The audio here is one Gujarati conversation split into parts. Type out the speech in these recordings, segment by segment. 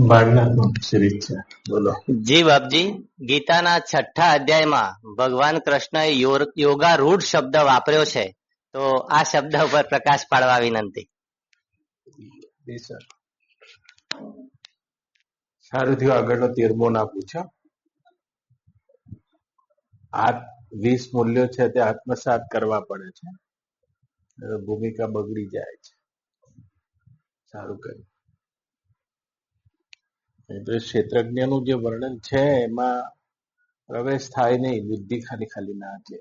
ભાગનાથનો શરીર છે. બોલો. જી બાપજી, ગીતાના 6થા અધ્યાયમાં ભગવાન કૃષ્ણએ યોગારૂઢ શબ્દ વાપર્યો છે, તો આ શબ્દ ઉપર પ્રકાશ પાડવા વિનંતી. સારું થયું આગળનો 13મો ના પૂછ્યો. આ 20 મૂલ્યો છે તે આત્મસાત કરવા પડે છે, ભૂમિકા બગડી જાય છે. સારું કર્યું. ક્ષેત્રજ્ઞનું જે વર્ણન છે એમાં પ્રવેશ થાય નહીં, બુદ્ધિ ખાલી ખાલી ના કે.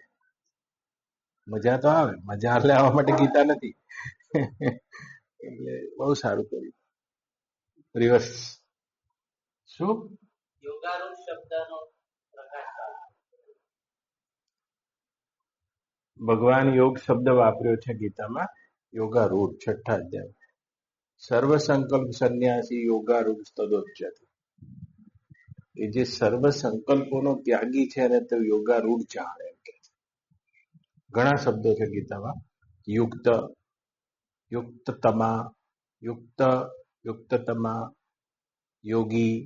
મજા તો આવે, મજા લેવા માટે ગીતા નથી. એટલે બહુ સારું કર્યું. રિવર્સ શું યોગારૂઢ શબ્દનો પ્રકાશ પાડો. ભગવાન યોગ શબ્દ વાપર્યો છે ગીતામાં. યોગારૂઢ 6થા અધ્યાય. સર્વ સંકલ્પ સંન્યાસી યોગારૂઢ તદોચ્યતે. એ જે સર્વ સંકલ્પોનો ત્યાગી છે ને તે યોગારૂઢ જાણે એમ કે છે. ઘણા શબ્દો છે ગીતામાં. યુક્ત, યુક્તતમા, યુક્ત, યુક્તતમા, યોગી,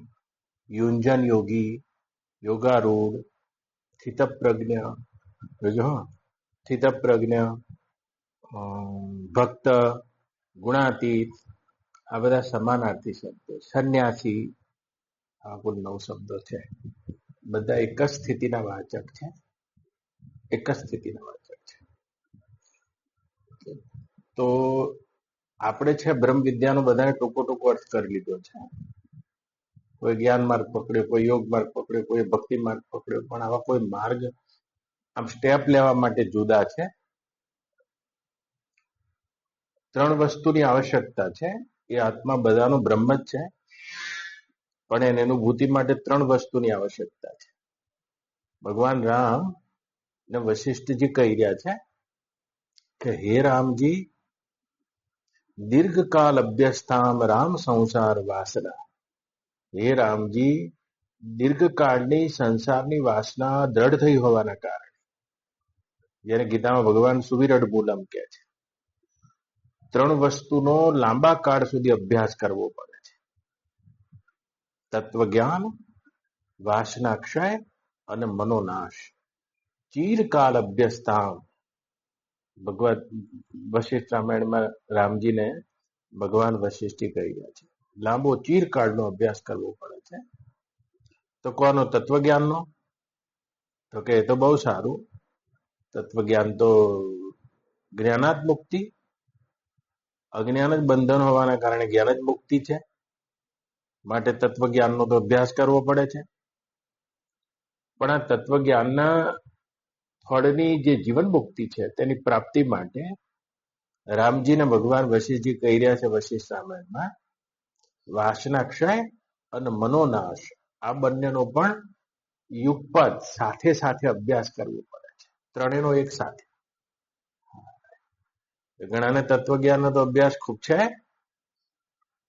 યુંજન યોગી, યોગારૂઢ, સ્થિતપ્રજ્ઞ, સ્થિતપ્રજ્ઞ, ભક્ત, ગુણાતીત, આ બધા સમાનાર્થી શબ્દો. સંન્યાસી, આ કુલ 9 શબ્દો છે. બધા એક જ સ્થિતિના વાચક છે. એક જ સ્થિતિના વાચક છે. તો આપણે છે બ્રહ્મ વિદ્યાનો બધાને ટૂંકો ટૂંકો અર્થ કરી લીધો છે. કોઈ જ્ઞાન માર્ગ પકડ્યો, કોઈ યોગ માર્ગ પકડ્યો, કોઈ ભક્તિ માર્ગ પકડ્યો, પણ આવા કોઈ માર્ગ આમ સ્ટેપ લેવા માટે જુદા છે. 3 વસ્તુની આવશ્યકતા છે. એ આત્મા બધાનો બ્રહ્મ જ છે, પણ એની અનુભૂતિ માટે 3 વસ્તુની આવશ્યકતા છે. ભગવાન રામ ને વશિષ્ઠજી કહી રહ્યા છે કે હે રામજી, દીર્ઘકાલ અભ્યસ્તામ રામ સંસાર વાસના. હે રામજી, દીર્ઘકાળની સંસારની વાસના દ્રઢ થઈ હોવાના કારણે, જેને ગીતામાં ભગવાન સુવિરઢ મૂલમ કહે છે, 3 વસ્તુનો લાંબા કાળ સુધી અભ્યાસ કરવો પડે છે. તત્વજ્ઞાન, વાસનાક્ષય અને મનોનાશ. ચીરકાલ અભ્યસ્તામ. ભગવત વશિષ્ઠ રામાયણમાં રામજીને ભગવાન વશિષ્ઠી કહી રહ્યા છે લાંબો ચીરકાળનો અભ્યાસ કરવો પડે છે. તો કોનો? તત્વજ્ઞાનનો? તો કે એ તો બહુ સારું. તત્વજ્ઞાન તો જ્ઞાનાત મુક્તિ. અજ્ઞાન જ બંધન હોવાના કારણે જ્ઞાન જ મુક્તિ છે, માટે તત્વજ્ઞાનનો તો અભ્યાસ કરવો પડે છે. પણ આ તત્વજ્ઞાનના ફળની જે જીવન મુક્તિ છે તેની પ્રાપ્તિ માટે રામજીને ભગવાન વશિષ્ઠજી કહી રહ્યા છે વશિષ્ઠ રામાયણમાં, વાસનાક્ષય અને મનોનાશ, આ બંનેનો પણ યુગપદ સાથે સાથે અભ્યાસ કરવો પડે છે. ત્રણેયનો એક સાથે. ઘણાને તત્વજ્ઞાનનો તો અભ્યાસ ખૂબ છે,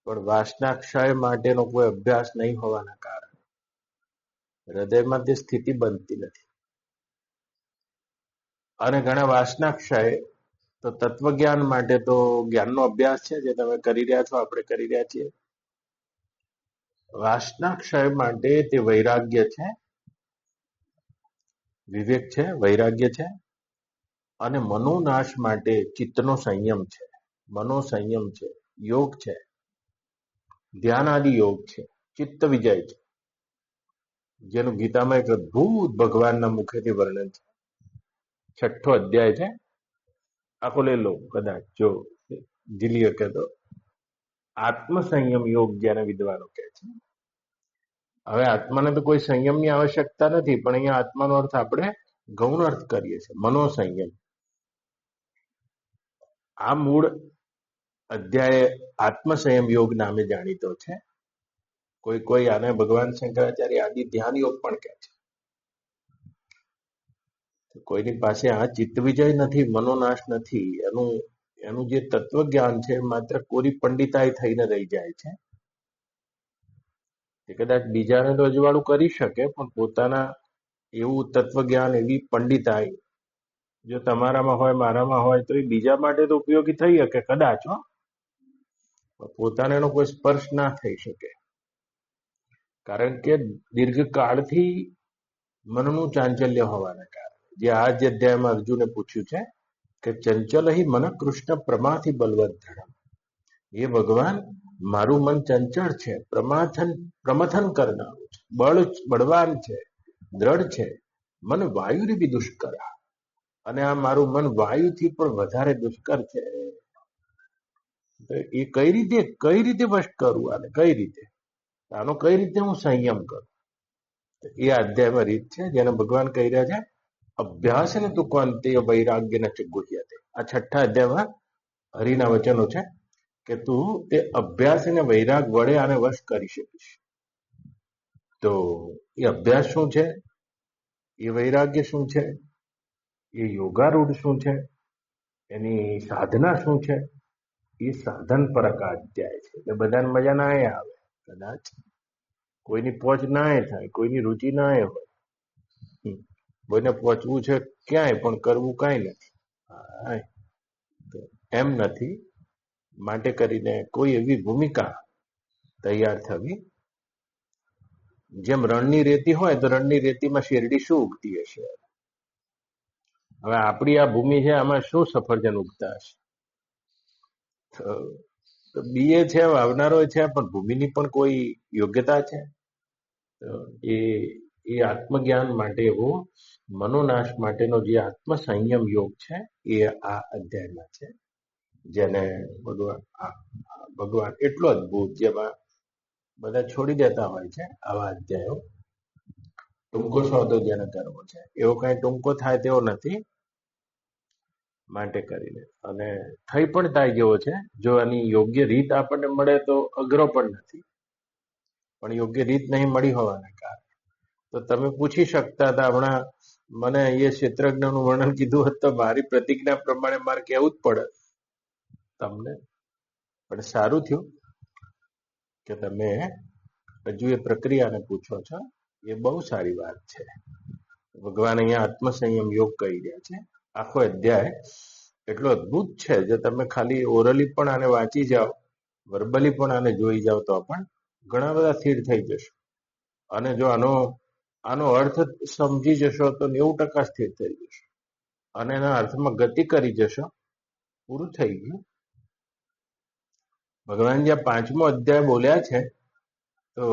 પણ વાસનાક્ષય માટેનો કોઈ અભ્યાસ નહીં હોવાના કારણે હૃદયમાં તે સ્થિતિ બનતી નથી. અને ઘણા વાસનાક્ષય તો તત્વજ્ઞાન માટે તો જ્ઞાનનો અભ્યાસ છે, જે તમે કરી રહ્યા છો, આપણે કરી રહ્યા છીએ. વાસનાક્ષય માટે તે વૈરાગ્ય છે, વિવેક છે, વૈરાગ્ય છે. અને મનોનાશ માટે ચિત્તનો સંયમ છે, મનો સંયમ છે, યોગ છે, ધ્યાન આદિ યોગ છે, ચિત્ત વિજય છે, જેનું ગીતામાં એક અદભુત ભગવાનના મુખેથી વર્ણન છે. 6થો અધ્યાય છે, આખો લઈ લો કદાચ જો ઝીલી શકે તો. આત્મસંયમ યોગ જેને વિદ્વાનો કહે છે. હવે આત્માને તો કોઈ સંયમની આવશ્યકતા નથી, પણ અહીંયા આત્માનો અર્થ આપણે ગૌણ અર્થ કરીએ છીએ, મનોસંયમ. આ મૂળ અધ્યાય આત્મસંયમ યોગ નામે જાણીતો છે. કોઈ આને ભગવાન શંકરાચાર્ય આદિ ધ્યાન યોગ પણ કહે છે. કોઈની પાસે આ ચિત્ત વિજય નથી, મનોનાશ નથી, એનું જે તત્વજ્ઞાન છે માત્ર કોરી પંડિતાઈ થઈને રહી જાય છે. એ કદાચ બીજાને તો અજવાળું કરી શકે, પણ પોતાના એવું તત્વજ્ઞાન, એવી પંડિતાઈ જો તમારામાં હોય, મારામાં હોય, તો એ બીજા માટે તો ઉપયોગી થઈ શકે કદાચ, પોતાને એનો કોઈ સ્પર્શ ના થઈ શકે. કારણ કે દીર્ઘકાળથી મનનું ચાંચલ્ય હોવાના કારણે જે આ જ અધ્યાયમાં અર્જુને પૂછ્યું છે કે ચંચલ હિ મન કૃષ્ણ પ્રમાથી બલવત ધરમ. એ ભગવાન મારું મન ચંચળ છે, પ્રમથન કરનારું છે, બળવાન છે, દ્રઢ છે. મન વાયુરી બી દુષ્કર, અને આ મારું મન વાયુથી પણ વધારે દુષ્કર છે. એ કઈ રીતે વશ કરું આને, કઈ રીતે આનો કઈ રીતે હું સંયમ કરું? એ અધ્યાયમાં રીત છે જેને ભગવાન કહી રહ્યા છે અભ્યાસ ને તું કોંતે વૈરાગ્ય ને ગુહ્યતે. આ છઠ્ઠા અધ્યાયમાં હરિના વચનો છે કે તું તે અભ્યાસ અને વૈરાગ વડે આને વશ કરી શકીશ. તો એ અભ્યાસ શું છે, એ વૈરાગ્ય શું છે, એ યોગારૂઢ શું છે, એની સાધના શું છે, એ સાધન પરક અધ્યાય છે. એટલે બધાને મજા ના આવે, કદાચ કોઈની પહોંચ ના થાય, કોઈની રુચિ ના હોય. કોઈને પહોંચવું છે ક્યાંય પણ કરવું કાંઈ નથી. એમ નથી. માટે કરીને કોઈ એવી ભૂમિકા તૈયાર થવી, જેમ રણની રેતી હોય તો રણની રેતીમાં શેરડી શું ઉગતી હશે? હવે આપણી આ ભૂમિ છે, આમાં શું સફરજન ઉગતા હશે? તો બીએ છે, વાવનારો છે, પણ ભૂમિની પણ કોઈ યોગ્યતા છે? એ આત્મજ્ઞાન માટે એવો મનોનાશ માટેનો જે આત્મ સંયમ યોગ છે એ આ અધ્યાયમાં છે, જેને ભગવાન એટલો અદભુત, જેમાં બધા છોડી દેતા હોય છે આવા અધ્યાયો. ટૂંકો સોદો જેને કરવો છે એવો કઈ ટૂંકો થાય તેવો નથી. માટે કરીને અને થઈ પણ થાય જેવો છે. જો આની યોગ્ય રીત આપણને મળે તો અઘરો પણ નથી, પણ યોગ્ય રીત નહીં મળી હોવાના કારણે. તો તમે પૂછી શકતા હતા હમણાં મને એ ક્ષેત્રજ્ઞનું વર્ણન કીધું હોત તો મારી પ્રતિજ્ઞા પ્રમાણે મારે કહેવું જ પડે તમને. પણ સારું થયું કે તમે હજુ એ પ્રક્રિયાને પૂછો છો, એ બહુ સારી વાત છે. ભગવાન અહીંયા આત્મસંયમ યોગ કહી રહ્યા છે. આખો અધ્યાય એટલો અદભુત છે, જો તમે ખાલી ઓરલી પણ આને વાંચી જાઓ, વર્બલી પણ આને જોઈ જાઓ તો પણ ઘણા બધા સ્થિર થઈ જશો. અને જો આનો અર્થ સમજી જશો તો 90% સ્થિર થઈ જશો, અને એના અર્થમાં ગતિ કરી જશો. પૂરું થઈ ગયું. ભગવાન જ્યાં 5મો અધ્યાય બોલ્યા છે તો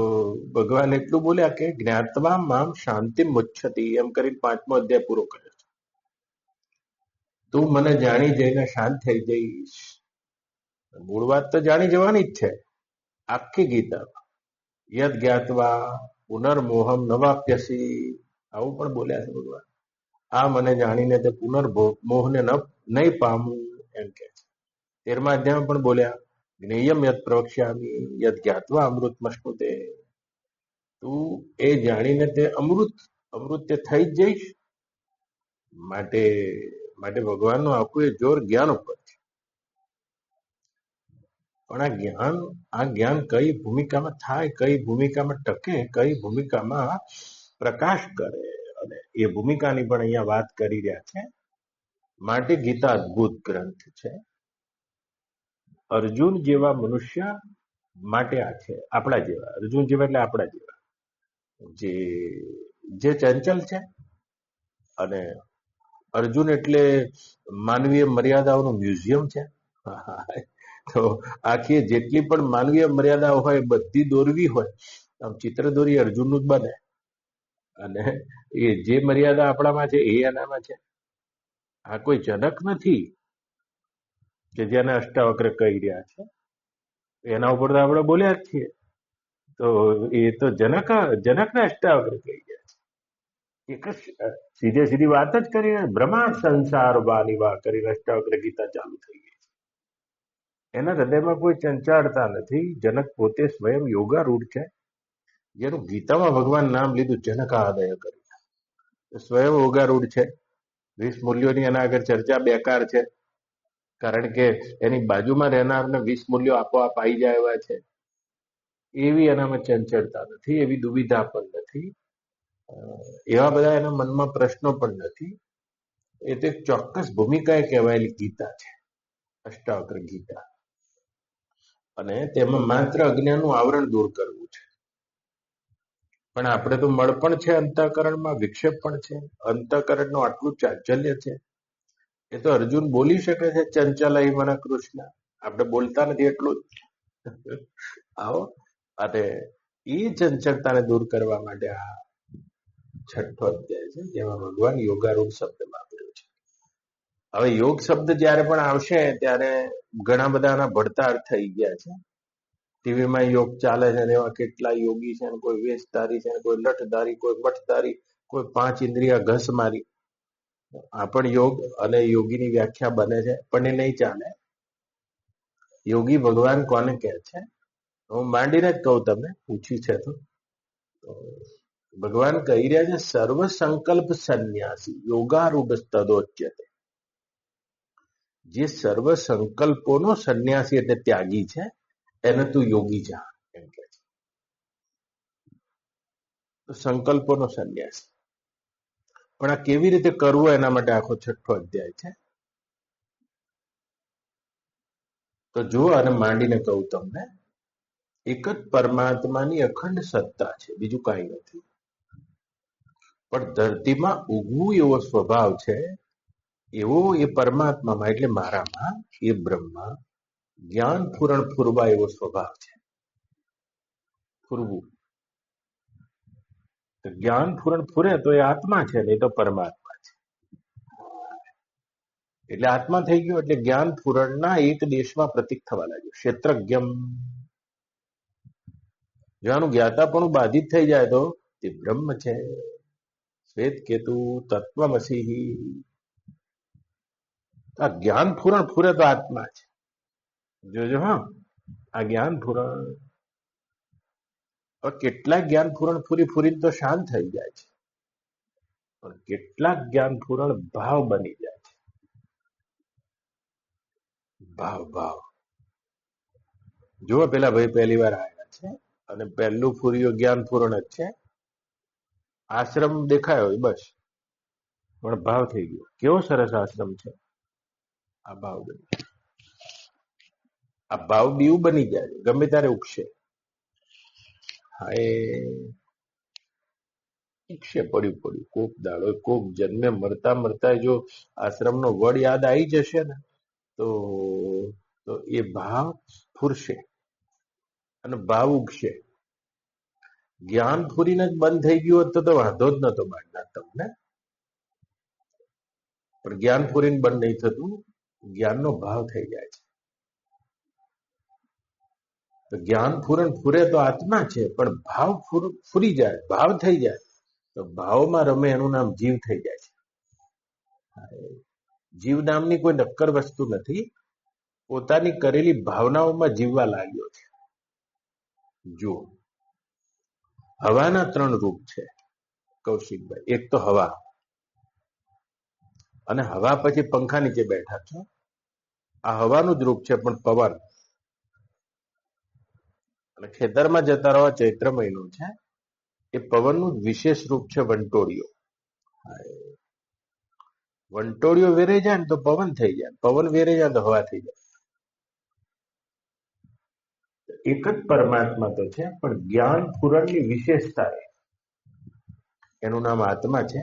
ભગવાન એટલું બોલ્યા કે જ્ઞાત્વા મામ શાંતિ મુચ્છતિ, એમ કરી 5મો અધ્યાય પૂરો કર્યો છે. તું મને જાણી જઈને શાંત થઈ જઈશ. મૂળ વાત તો જાણી જવાની જ છે આખી ગીતામાં. યદ જ્ઞાત્વા પુનર્મોહમ નવાપ્યસી, આવું પણ બોલ્યા છે ભગવાન. આ મને જાણીને તે પુનર્મોહને નહીં પામું, એમ કે છે. 13મા અધ્યાયમાં પણ બોલ્યા જ્ઞેયમ યદ પ્રવક્ષ્યામિ યદ જ્ઞાત્વા અમૃતમશ્નુતે. તું એ જાણીને તે અમૃત તે થઈ જ જઈશ. માટે ભગવાનનું આખું એ જોર જ્ઞાન ઉપર છે. પણ આ જ્ઞાન કઈ ભૂમિકામાં થાય, કઈ ભૂમિકામાં ટકે, કઈ ભૂમિકામાં પ્રકાશ કરે, અને એ ભૂમિકાની પણ અહીંયા વાત કરી રહ્યા છે. માટે ગીતા અદ્ભુત ગ્રંથ છે. અર્જુન જેવા મનુષ્ય માટે આ છે. આપણા જેવા અર્જુન જેવા એટલે આપણા જેવા જે ચંચલ છે. અને અર્જુન એટલે માનવીય મર્યાદાઓનું મ્યુઝિયમ છે. તો આખી જેટલી પણ માનવીય મર્યાદાઓ હોય બધી દોરવી હોય, આમ ચિત્ર દોરી અર્જુનનું જ બને. અને એ જે મર્યાદા આપણામાં છે એ એનામાં છે. આ કોઈ જનક નથી કે જેને અષ્ટાવક્ર કહી રહ્યા છે. એના ઉપર તો આપણે બોલ્યા જ છીએ. તો એ તો જનકને અષ્ટાવક્ર કહી રહ્યા છે. એક સીધી વાત જ કરીને બ્રહ્માંડ સંસાર વાની વા કરીને અષ્ટાવક્ર ગીતા ચાલુ થઈ ગઈ છે. એના હૃદયમાં કોઈ ચંચાળતા નથી. જનક પોતે સ્વયં યોગારૂઢ છે, જેનું ગીતામાં ભગવાન નામ લીધું જનકાદય કરીને. સ્વયં યોગારૂઢ છે. 20 મૂલ્યોની એના આગળ ચર્ચા બેકાર છે, કારણ કે એની બાજુમાં રહેનારને 20 મૂલ્યો આપોઆપ આવી જાય એવા છે. એવી એનામાં ચંચળતા નથી, એવી દુવિધા પણ નથી, એવા બધા એના મનમાં પ્રશ્નો પણ નથી. એ તો એક ચોક્કસ ભૂમિકાએ કહેવાયેલી ગીતા છે, અષ્ટાવક્ર ગીતા. અને તેમાં માત્ર અજ્ઞાનનું આવરણ દૂર કરવું છે. પણ આપણે તો મળ પણ છે, અંતઃકરણમાં વિક્ષેપ પણ છે, અંતઃકરણનું આટલું ચાંચલ્ય છે. એ તો અર્જુન બોલી શકે છે, ચંચલ મન કૃષ્ણ. આપણે બોલતા નથી એટલું જ. આવો અને એ ચંચળતાને દૂર કરવા માટે આ છઠ્ઠો અધ્યાય છે, જેમાં ભગવાન યોગારૂઢ શબ્દ વાપર્યો છે. હવે યોગ શબ્દ જયારે પણ આવશે ત્યારે ઘણા બધાના ભળતા અર્થ થઈ ગયા છે. ટીવીમાં યોગ ચાલે છે, એવા કેટલા યોગી છે, કોઈ વેશધારી છે, કોઈ લઠધારી, કોઈ મઠધારી, કોઈ 5 ઇન્દ્રિયા ઘસ મારી. આ પણ યોગ અને યોગીની વ્યાખ્યા બને છે, પણ એ નહીં ચાલે. યોગી ભગવાન કોને કહે છે? હું માંડીને જ કહું, તમને પૂછ્યું છે તો ભગવાન કહી રહ્યા છે સર્વ સંકલ્પ સંન્યાસી યોગારૂઢ તદોચ્યતે. જે સર્વ સંકલ્પોનો સંન્યાસી એટલે ત્યાગી છે, એને તું યોગી જાણ એમ કે છે. તો સંકલ્પોનો સંન્યાસી. પણ આ કેવી રીતે કરવું એના માટે આખો છઠ્ઠો અધ્યાય છે. તો જુઓ અને માંડીને કહું તમને, એક જ પરમાત્માની અખંડ સત્તા છે, બીજું કાંઈ નથી. પણ ધરતીમાં ઉગવું એવો સ્વભાવ છે, એવો એ પરમાત્મામાં એટલે મારામાં એ બ્રહ્મા જ્ઞાન ફૂરણ ફૂરવા એવો સ્વભાવ છે. ફૂરવું જ્ઞાન ફૂરણ ફૂરે તો એ આત્મા છે, નહીં તો પરમાત્મા છે. એટલે આત્મા થઈ ગયો એટલે જ્ઞાન ફૂરણના એક દેશમાં પ્રતીક થવા લાગ્યું. ક્ષેત્રજ્ઞમ. જો આનું જ્ઞાતાપણું બાધિત થઈ જાય તો તે બ્રહ્મ છે. શ્વેત કેતુ તત્વમસી. આ જ્ઞાન ફૂરણ ફૂરે તો આત્મા છે. જોજો હા, આ જ્ઞાન ફૂરણ કેટલાક જ્ઞાન ફૂરણ ફૂરી તો શાંત થઈ જાય છે, પણ કેટલાક જ્ઞાન ફૂરણ ભાવ બની જાય છે. ભાવ જુઓ, પેલા ભાઈ પહેલી વાર આવ્યા છે અને પહેલું ફૂર્યું જ્ઞાન ફૂરણ જ છે. આશ્રમ દેખાયો બસ, પણ ભાવ થઈ ગયો. કેવો સરસ આશ્રમ છે. આ ભાવ બની, આ ભાવ બીવ બની જાય, ગમે ત્યારે ઉગશે. હા, એ ઉગશે, પડ્યું કોક દાડો કોક જન્મે મરતા જો આશ્રમનો વડ યાદ આવી જશે ને તો એ ભાવ ફૂરશે અને ભાવ ઉગશે. જ્ઞાન ફૂરીને જ બંધ થઈ ગયું હોત તો વાંધો જ નતો માંડનાર તમને. પણ જ્ઞાન ફૂરીને બંધ નહીં થતું, જ્ઞાનનો ભાવ થઈ જાય છે. તો જ્ઞાન ફૂરણ ફૂરે તો આત્મા છે, પણ ભાવ ફૂરી જાય, ભાવ થઈ જાય તો ભાવમાં રમે એનું નામ જીવ થઈ જાય છે. જીવ નામની કોઈ નક્કર વસ્તુ નથી, પોતાની કરેલી ભાવનાઓમાં જીવવા લાગ્યો છે. જુઓ, હવાના 3 રૂપ છે કૌશિકભાઈ. એક તો હવા, અને હવા પછી પંખા નીચે બેઠા છો, આ હવાનું જ રૂપ છે. પણ પવન અને ખેતરમાં જતા રહો, ચૈત્ર મહિનો છે, એ પવનનું વિશેષ રૂપ છે વંટોળિયો. વંટોળિયો વેરાઈ જાય ને તો પવન થઈ જાય, પવન વેરાઈ જાય તો હવા થઈ જાય. એક જ પરમાત્મા તો છે, પણ જ્ઞાન ફૂરણની વિશેષતા એનું નામ આત્મા છે.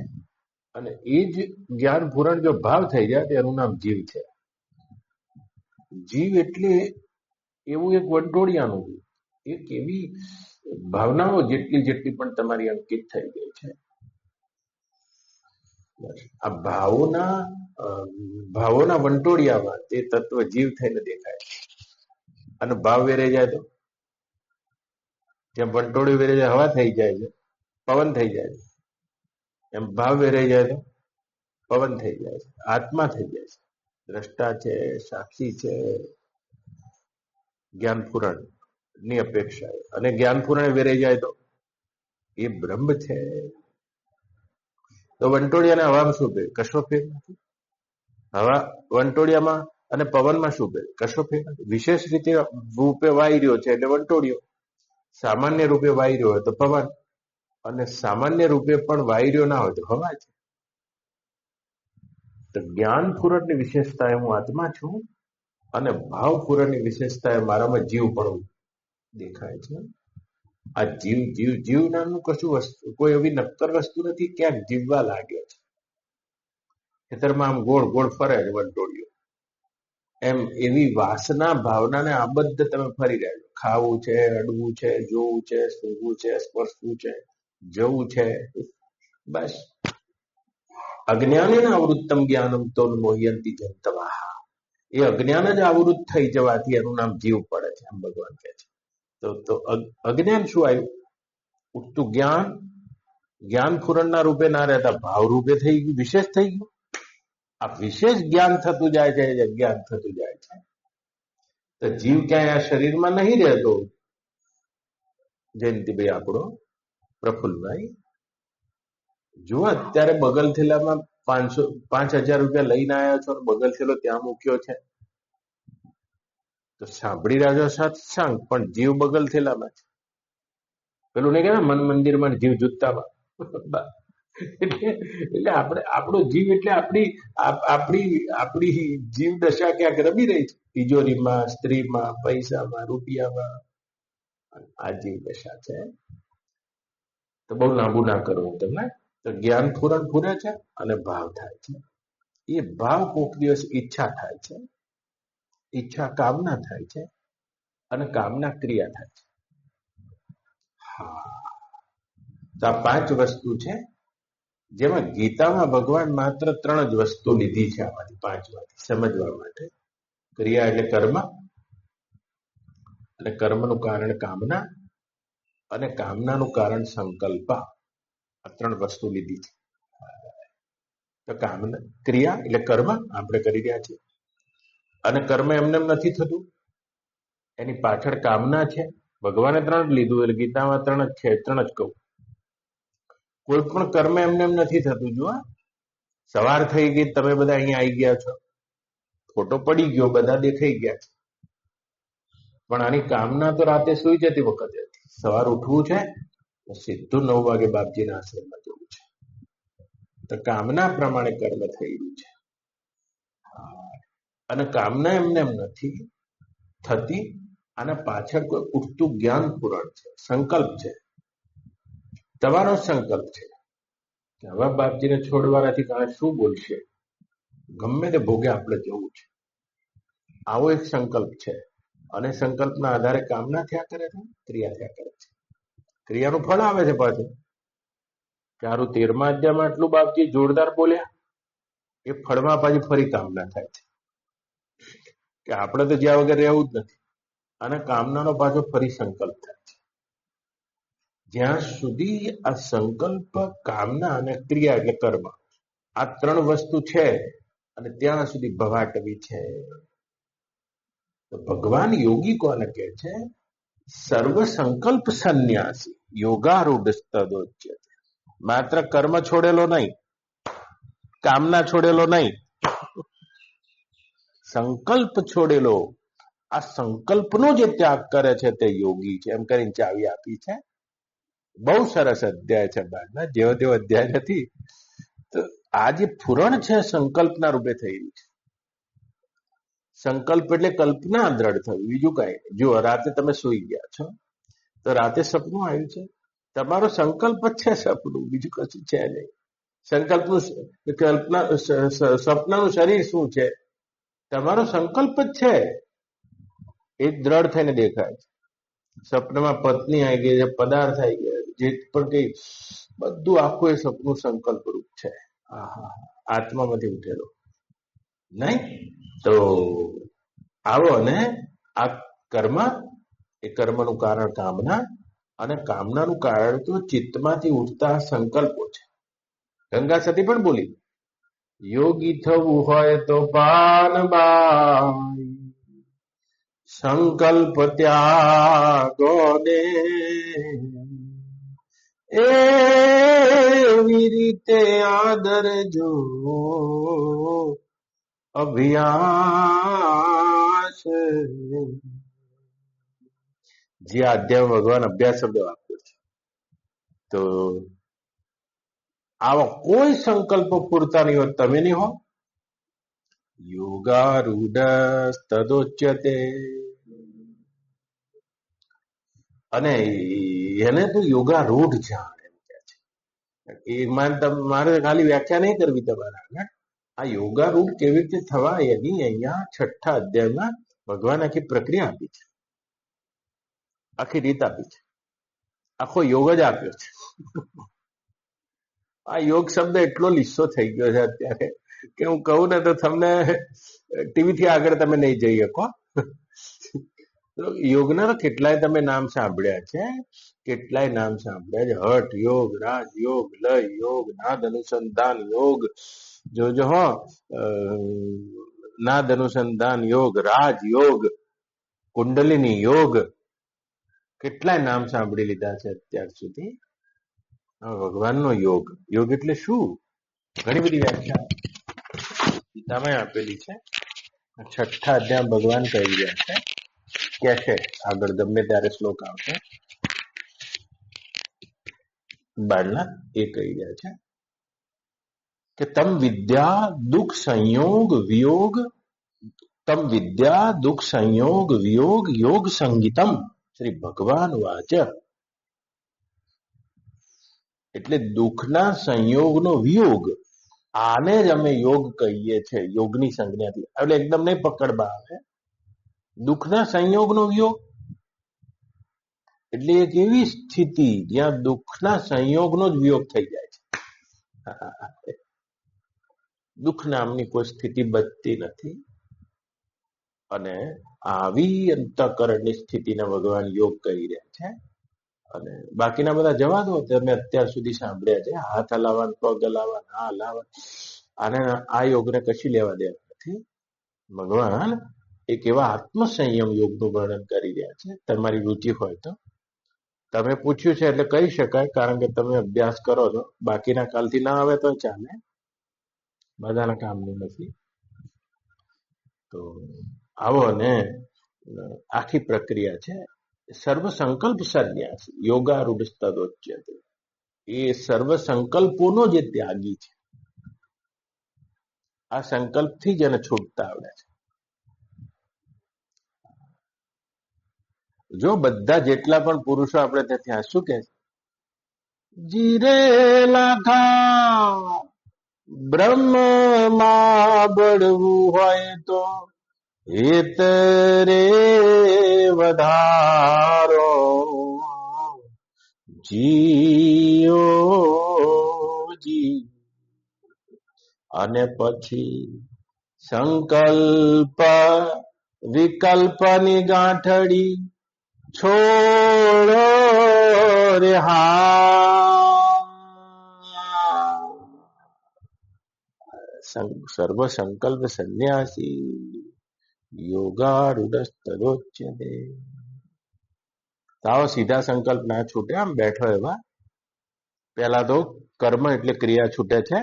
અને એ જ જ્ઞાન ફૂરણ જો ભાવ થઈ જાય તો એનું નામ જીવ છે. જીવ એટલે એવું એક વંટોળિયાનું રૂપ, એક એવી ભાવનાઓ જેટલી પણ તમારી અંકિત થઈ ગઈ છે. આ ભાવોના વંટોળિયામાં તે તત્વ જીવ થઈને દેખાય છે. અને ભાવ વેરાઈ જાય તો જેમ વંટોળિયું વેરાઈ જાય હવા થઈ જાય છે, પવન થઈ જાય છે, એમ ભાવ વેરાઈ જાય તો પવન થઈ જાય છે, આત્મા થઈ જાય છે. દ્રષ્ટા છે, સાક્ષી છે જ્ઞાન ફૂરણ ની અપેક્ષા. અને જ્ઞાન ફૂરણ વેરાઈ જાય તો એ બ્રહ્મ છે. તો વંટોળિયાને હવામાં શું ફેર? કશો ફેર નથી. હવા વંટોળિયામાં અને પવનમાં શું ફેર? કશો ફેર નથી. વિશેષ રીતે રૂપે વાઈ રહ્યો છે એટલે વંટોળિયો, સામાન્ય રૂપે વાઈ રહ્યો હોય તો પવન, અને સામાન્ય રૂપે પણ વાઈ રહ્યો ના હોય તો હવા છે. તો જ્ઞાન ફૂરણની વિશેષતા હું આત્મા છું, અને ભાવ ફૂરણની વિશેષતા મારામાં જીવ પણ દેખાય છે. આ જીવ જીવ જીવ નામનું કશું વસ્તુ, કોઈ એવી નક્કર વસ્તુ નથી ક્યાંક જીવવા લાગ્યો છે. ખેતરમાં આમ ગોળ ગોળ ફરે છે વંટોળિયો, એમ એવી વાસના ભાવનાને આબદ્ધ તમે ફરી રહ્યા છો. ખાવું છે, અડવું છે, જોવું છે, સૂંઘવું છે, સ્પર્શવું છે, જવું છે, બસ. અજ્ઞાનેન આવૃત્તમ જ્ઞાનમ તોન્મોહયંતિ જંતવાહ. એ અજ્ઞાન જ આવૃત થઈ જવાથી એનું નામ જીવ પડે છે, એમ ભગવાન કહે છે. તો અજ્ઞાન શું આવ્યું? ઉઠતું જ્ઞાન, જ્ઞાન પૂરણના રૂપે ના રહેતા ભાવ રૂપે થઈ ગયું, વિશેષ થઈ ગયું. આ વિશેષ જ્ઞાન થતું જાય છે, અજ્ઞાન થતું જાય છે. તો જીવ ક્યાંય આ શરીરમાં નહીં રહેતો. જયંતિભાઈ આપણો પ્રફુલ્લભાઈ, જુઓ અત્યારે બગલ થેલામાં 5,000 રૂપિયા લઈને આવ્યા છો, બગલ થેલો ત્યાં મૂક્યો છે. તો સાંભળી રહ્યા છો સત્સંગ, પણ જીવ બગલ થેલામાં છે. પેલું નહીં કહેવાય મન મંદિરમાં જીવ જૂતામાં. એટલે આપણે આપણો જીવ એટલે આપણી જીવ દશા ક્યાંક રમી રહી છે, તિજોરીમાં, સ્ત્રીમાં, પૈસામાં, રૂપિયામાં. આ જીવ દશા છે. તો બહુ લાંબુ ના કરવું તમને. તો જ્ઞાન પૂરણ પૂરે છે અને ભાવ થાય છે. એ ભાવ કોક દિવસ ઈચ્છા થાય છે, ઈચ્છા કામના થાય છે, અને કામના ક્રિયા થાય છે. હા, તો આ 5 વસ્તુ છે, જેમાં ગીતામાં ભગવાન માત્ર 3 જ વસ્તુ લીધી છે આમાંથી 5માંથી સમજવા માટે. ક્રિયા એટલે કર્મ, અને કર્મનું કારણ કામના, અને કામનાનું કારણ સંકલ્પ. આ 3 વસ્તુ લીધી છે. તો કામના ક્રિયા એટલે કર્મ આપણે કરી રહ્યા છીએ, અને કર્મ એમને નથી થતું, એની પાછળ કામના છે. ભગવાને 3 જ લીધું એટલે ગીતામાં 3 જ છે, 3 જ કહું. કોઈ પણ કર્મ એમને એમ નથી થતું. જુઓ, સવાર થઈ ગઈ, તમે બધા અહીંયા આવી ગયા છો, ફોટો પડી ગયો, બધા દેખાઈ ગયા છે, પણ આની કામના તો રાતે સુઈ જતી વખતે હતી. સવાર ઉઠવું છે, સીધું 9 વાગે બાપજીના આશ્રમમાં જવું છે. તો કામના પ્રમાણે કર્મ થઈ રહ્યું છે. અને કામના એમને એમ નથી થતી, આના પાછળ કોઈ ઉઠતું જ્ઞાન પૂરણ છે, સંકલ્પ છે. તમારો સંકલ્પ છે કે હવે બાપજીને છોડવા નથી, કારણ શું બોલશે, ગમે તે ભોગે આપણે જવું છે, આવો એક સંકલ્પ છે. અને સંકલ્પના આધારે કામના થયા કરે છે, ક્રિયા થયા કરે છે. ક્રિયાનું ફળ આવે છે પાછું. ચારું 13મા અધ્યાયમાં આટલું બાપજી જોરદાર બોલ્યા, એ ફળમાં પાછી ફરી કામના થાય છે કે આપણે તો જ્યાં વગર રહેવું જ નથી, અને કામનાનો પાછો ફરી સંકલ્પ થાય છે. જ્યાં સુધી આ સંકલ્પ, કામના અને ક્રિયા એટલે કર્મ, આ 3 વસ્તુ છે, અને ત્યાં સુધી ભવાટવી છે. તો ભગવાન યોગી કોને કહે છે? સર્વ સંકલ્પ સંન્યાસી યોગારૂઢ તદોચ્યતે. માત્ર કર્મ છોડેલો નહીં, કામના છોડેલો નહીં, સંકલ્પ છોડેલો. આ સંકલ્પનો જે ત્યાગ કરે છે તે યોગી છે, એમ કરીને ચાવી આપી છે. બહુ સરસ અધ્યાય છે. બાદના જેવો તેવો અધ્યાય નથી. તો આ જે પૂરણ છે સંકલ્પના રૂપે થઈ રહ્યું છે. સંકલ્પ એટલે કલ્પના દ્રઢ થવી, બીજું કઈ નહીં. જુઓ, રાતે તમે સુઈ ગયા છો, તો રાતે સપનું આવ્યું છે, તમારો સંકલ્પ જ છે સપનું, બીજું કશું છે નહીં. સંકલ્પનું કલ્પના, સપનાનું શરીર શું છે? તમારો સંકલ્પ જ છે. એ દ્રઢ થઈને દેખાય છે. સપનામાં પત્ની આવી ગઈ છે, પદાર્થ આવી ગયા, જે પણ કઈ બધું આખું એ સપનું સંકલ્પ રૂપ છે. આત્મામાંથી ઉઠેલો નહીં. તો આવો, અને આ કર્મ, એ કર્મનું કારણ કામના, અને કામનાનું કારણ તો ચિત્તમાંથી ઉઠતા સંકલ્પો છે. ગંગા સતી પણ બોલી, યોગી થવું હોય તો પાનબાઈ, સંકલ્પ ત્યાગો ને, એવી રીતે આદરજો અભ્યાસ. જે અધ્યાય ભગવાન અભ્યાસ શબ્દ વાપર્યો છે. તો આવા કોઈ સંકલ્પ પૂરતા નહીં હોય, તમે નહીં હો. યોગારૂઢ તદોચ્યતે. અને એને તો યોગારૂઢ જાણ એમ કે છે. એમાં મારે ખાલી વ્યાખ્યા નહીં કરવી તમારા આગળ. આ યોગારૂઢ કેવી રીતે થવાય એની અહીંયા 6ઠ્ઠા અધ્યાયમાં ભગવાન આખી પ્રક્રિયા આપી છે, આખી રીત આપી છે, આખો યોગ જ આપ્યો છે. આ યોગ શબ્દ એટલો લીસો થઈ ગયો છે અત્યારે કે હું કહું ને તો તમને ટીવી થી આગળ તમે નહીં જઈ શકો. યોગના તો કેટલાય તમે નામ સાંભળ્યા છે, કેટલાય નામ સાંભળ્યા છે. હઠ યોગ, રાજ યોગ, લય યોગ, નાદ અનુસંધાન યોગ, જો હો નાદ અનુસંધાન યોગ, રાજ યોગ, કુંડલિની યોગ, કેટલાય નામ સાંભળી લીધા છે અત્યાર સુધી. ભગવાનનો યોગ, યોગ એટલે શું? ઘણી બધી વ્યાખ્યા ગીતામાં આપેલી છે. 6ઠ્ઠા અધ્યાય ભગવાન કહી રહ્યા છે, કે છે આગળ ગમે ત્યારે શ્લોક આવશે 12 એ કહી રહ્યા છે કે તમ વિદ્યા દુઃખ સંયોગ વિયોગ, તમ વિદ્યા દુઃખ સંયોગ વિયોગ યોગ સંગીતમ શ્રી ભગવાન વાચ. એટલે દુઃખના સંયોગનો વિયોગ, આને જ અમે યોગ કહીએ છીએ. યોગની સંજ્ઞાથી એટલે એકદમ નહીં પકડવા આવે. દુઃખના સંયોગનો વિયોગ એટલે એક એવી સ્થિતિ જ્યાં દુઃખના સંયોગનો જ વિયોગ થઈ જાય છે. દુઃખ નામની કોઈ સ્થિતિ બચતી નથી, અને આવી અંતઃકરણની સ્થિતિને ભગવાન યોગ કહી રહ્યા છે. અને બાકીના બધા જવા દો, તમે અત્યાર સુધી સાંભળ્યા છે, હાથ હલાવવાનું, પગ હલાવવાનું, આ હલાવવાનું, આને આ યોગને કશી લેવા દેવા નથી. ભગવાન એક એવા આત્મસંયમ યોગનું વર્ણન કરી રહ્યા છે. તમારી રુચિ હોય તો તમે પૂછ્યું છે એટલે કહી શકાય, કારણ કે તમે અભ્યાસ કરો છો. બાકીના કાલથી ના આવે તો ચાલે, બધાના કામનું નથી. તો આવો ને આખી પ્રક્રિયા છે. સર્વ સંકલ્પ સંન્યાસ યોગારૂઢ તદોચ્યતે. એ સર્વ સંકલ્પોનો જે ત્યાગી છે, આ સંકલ્પથી જ એને છૂટતા આવડે છે. જો બધા જેટલા પણ પુરુષો આપણે ત્યાં શું કે જીરેલા થા બ્રહ્મમાં બળવું હોય તો હેતરે વધારો જીઓ જી. અને પછી સંકલ્પ વિકલ્પની ગાંઠડી છોડો રે સર્વ સંકલ્પ સંન્યાસી યોગારૂઢ તદોચ્યતે. તાવ સીધા સંકલ્પ ના છૂટે, આમ બેઠો એવા. પેલા તો કર્મ એટલે ક્રિયા છૂટે છે,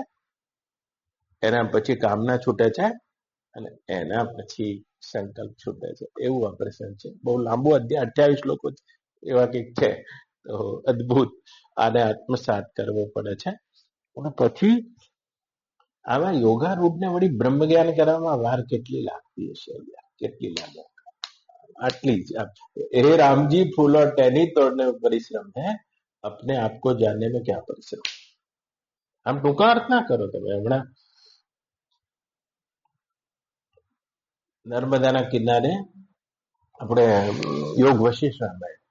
એના પછી કામના છૂટે છે, અને એના પછી સંકલ્પ છૂટે છે. એવું ઓપરેશન છે. બહુ લાંબુ અધ્યાય, 28 શ્લોકો એવા કંઈક છે. તો અદભુત, આને આત્મસાત કરવો પડે છે. અને પછી આવા યોગારૂઢને વળી બ્રહ્મ જ્ઞાન કરવામાં વાર કેટલી લાગતી હશે? કેટલી લાગે? આટલી જ. હે રામજી ફૂલો ટેની તોડને પરિશ્રમ है, अपने आप को जानने में क्या परिश्रम. આમ ટૂંકા અર્થ ના કરો તમે. હમણાં નર્મદાના કિનારે આપણે યોગ વશિષ્ઠ રામાયણ,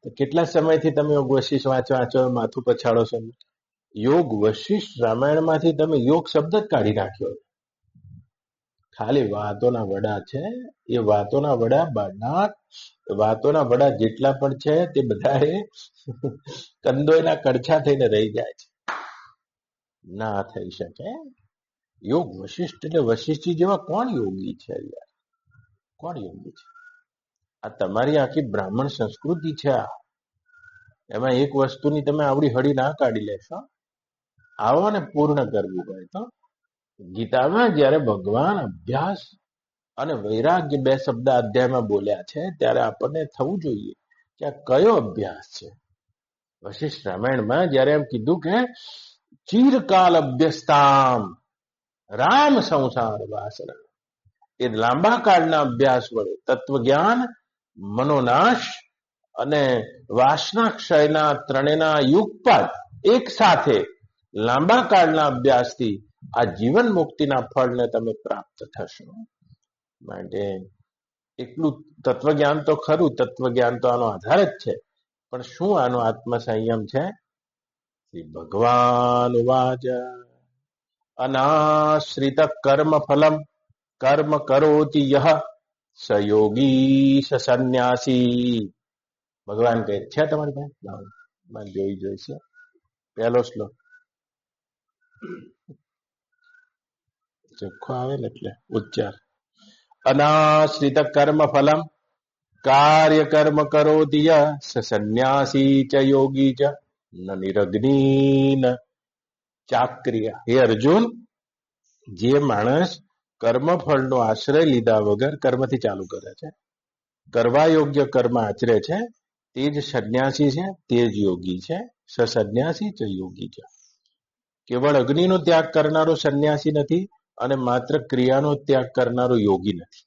તો કેટલા સમયથી તમે યોગ વશિષ્ઠ વાંચો, માથું પછાડો છો. યોગ વશિષ્ઠ રામાયણમાંથી તમે યોગ શબ્દ જ કાઢી નાખ્યો. ખાલી વાતોના વડા છે. એ વાતોના વડા બાળનાર, વાતોના વડા જેટલા પણ છે તે બધા કંદોયના કડછા થઈને રહી જાય છે. ના થઈ શકે. યોગ વશિષ્ઠ એટલે વશિષ્ઠ જેવા કોણ યોગી છે યાર? કોણ યોગી છે? આ તમારી આખી બ્રાહ્મણ સંસ્કૃતિ છે. એમાં એક વસ્તુની તમે આવડી હળી ના કાઢી લેશો. આવો ને પૂર્ણ કરવું હોય તો ગીતામાં જ્યારે ભગવાન અભ્યાસ અને વૈરાગ્ય 2 શબ્દ અધ્યાયમાં બોલ્યા છે, ત્યારે આપણને થવું જોઈએ કે આ કયો અભ્યાસ છે. વશિષ્ઠ રામાયણમાં જ્યારે એમ કીધું કે ચિરકાલ અભ્યસ્તામ રામ સંસાર વાસના, એ લાંબા કાળના અભ્યાસ વડે તત્વજ્ઞાન, મનોનાશ અને વાસના ક્ષયના ત્રણેયના યુગપાત એક સાથે લાંબા કાળના અભ્યાસથી આ જીવન મુક્તિના ફળને તમે પ્રાપ્ત થશો. માટે એટલું તત્વજ્ઞાન તો ખરું, તત્વજ્ઞાન તો આનો આધાર જ છે, પણ શું આનો આત્મસંયમ છે? શ્રી ભગવાન વાચ અનાશ્રિત કર્મ ફલમ કર્મ કરોતિ યહ સ યોગી સ સંન્યાસી. ભગવાન કહે છે તમારી પાસે જોઈશે પહેલો શ્લોક ચોખ્ખો આવે ને એટલે ઉચ્ચાર. અનાશ્રિત કર્મ ફલમ કાર્ય કર્મ કરોતિ યહ સ સંન્યાસી ચ યોગી ચ ન નિરગ્નિ ન ચાક્રિય. હે અર્જુન, જે માણસ કર્મફળનો આશ્રય લીધા વગર કર્મથી ચાલુ કરે છે, કરવા યોગ્ય કર્મ આચરે છે, તે જ સંન્યાસી છે, તે જ યોગી છે. સ સંન્યાસી ચ યોગી છે. કેવળ અગ્નિનો ત્યાગ કરનારો સંન્યાસી નથી અને માત્ર ક્રિયાનો ત્યાગ કરનારો યોગી નથી.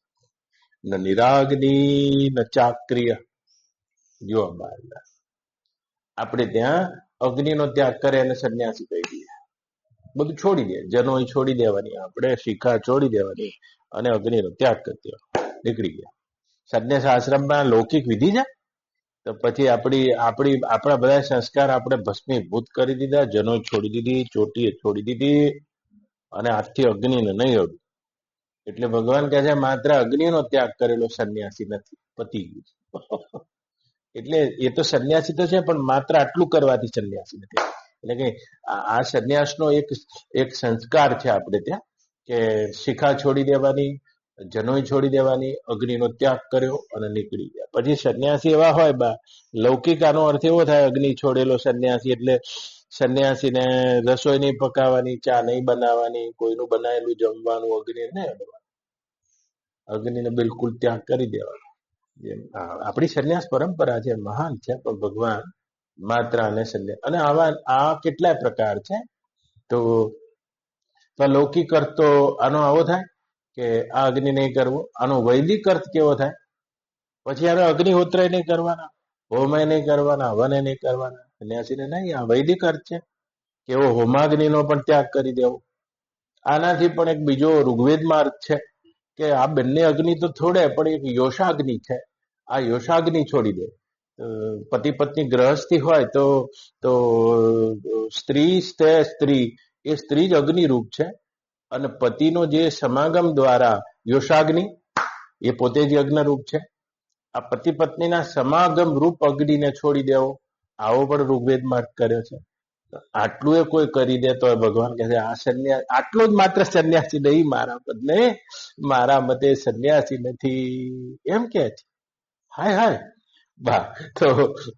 ન નિરાગ્નિ ન ચાક્રિય. જો આપણે ત્યાં અગ્નિનો ત્યાગ કરે અને સંન્યાસી કહી દઈએ, બધું છોડી દે, જનોઈ છોડી દેવાની, આપણે શિખા છોડી દેવાની અને અગ્નિનો ત્યાગ કરી દેવાનો, નીકળી ગયા. સંન્યાસ આશ્રમમાં લૌકિક વિધિ છે, તો પછી આપણા બધા સંસ્કાર આપણે ભસ્મીભૂત કરી દીધા, જનોઈ છોડી દીધી, ચોટીએ છોડી દીધી અને આજથી અગ્નિને નહીં અડું. એટલે ભગવાન કહે છે માત્ર અગ્નિનો ત્યાગ કરેલો સંન્યાસી નથી, પતી ગયું. એટલે એ તો સંન્યાસી તો છે, પણ માત્ર આટલું કરવાથી સંન્યાસી નથી. એટલે કે આ સંન્યાસનો એક સંસ્કાર છે આપણે ત્યાં, કે શિખા છોડી દેવાની, જનોઈ છોડી દેવાની, અગ્નિનો ત્યાગ કર્યો અને નીકળી ગયા. પછી સંન્યાસી એવા હોય બા લૌકિક, આનો અર્થ એવો થાય અગ્નિ છોડેલો સંન્યાસી એટલે સંન્યાસીને રસોઈ નહીં પકાવવાની, ચા નહીં બનાવવાની, કોઈનું બનાવેલું જમવાનું અગ્નિ નહીં અડવાનું, અગ્નિને બિલકુલ ત્યાગ કરી દેવાનો. આપણી સંન્યાસ પરંપરા છે, મહાન છે, પણ ભગવાન માત્ર અને સંન્યાસ. અને આ કેટલાય પ્રકાર છે. તો લૌકિક અર્થ તો આનો આવો થાય કે આ અગ્નિ નહીં કરવો. આનો વૈદિક અર્થ કેવો થાય? પછી આનો અગ્નિહોત્ર નહીં કરવાના, હોમય નહીં કરવાના, હવને નહીં કરવાના, સંન્યાસીને નહીં. આ વૈદિક અર્થ છે કે એવો હોમાગ્નિનો પણ ત્યાગ કરી દેવો. આનાથી પણ એક બીજો ઋગ્વેદમાં અર્થ છે કે આ બંને અગ્નિ તો છોડે, પણ એક યોષાગ્નિ છે, આ યોષાગ્નિ છોડી દે. પતિ પત્ની ગ્રહસ્થી હોય તો સ્ત્રી એ સ્ત્રી જ અગ્નિ રૂપ છે, અને પતિનો જે સમાગમ દ્વારા યોષાગ્નિ એ પોતે જ યજ્ઞ રૂપ છે. આ પતિ પત્નીના સમાગમ રૂપ અગ્નિને છોડી દેવો, આવો પણ ઋગ્વેદમાં કર્યો છે. આટલું એ કોઈ કરી દે તો ભગવાન કહે છે આ સંન્યાસ, આટલો જ માત્ર સંન્યાસી નહીં, મારા બદલે મારા મતે સંન્યાસી નથી, એમ કે છે. હાય હાય બા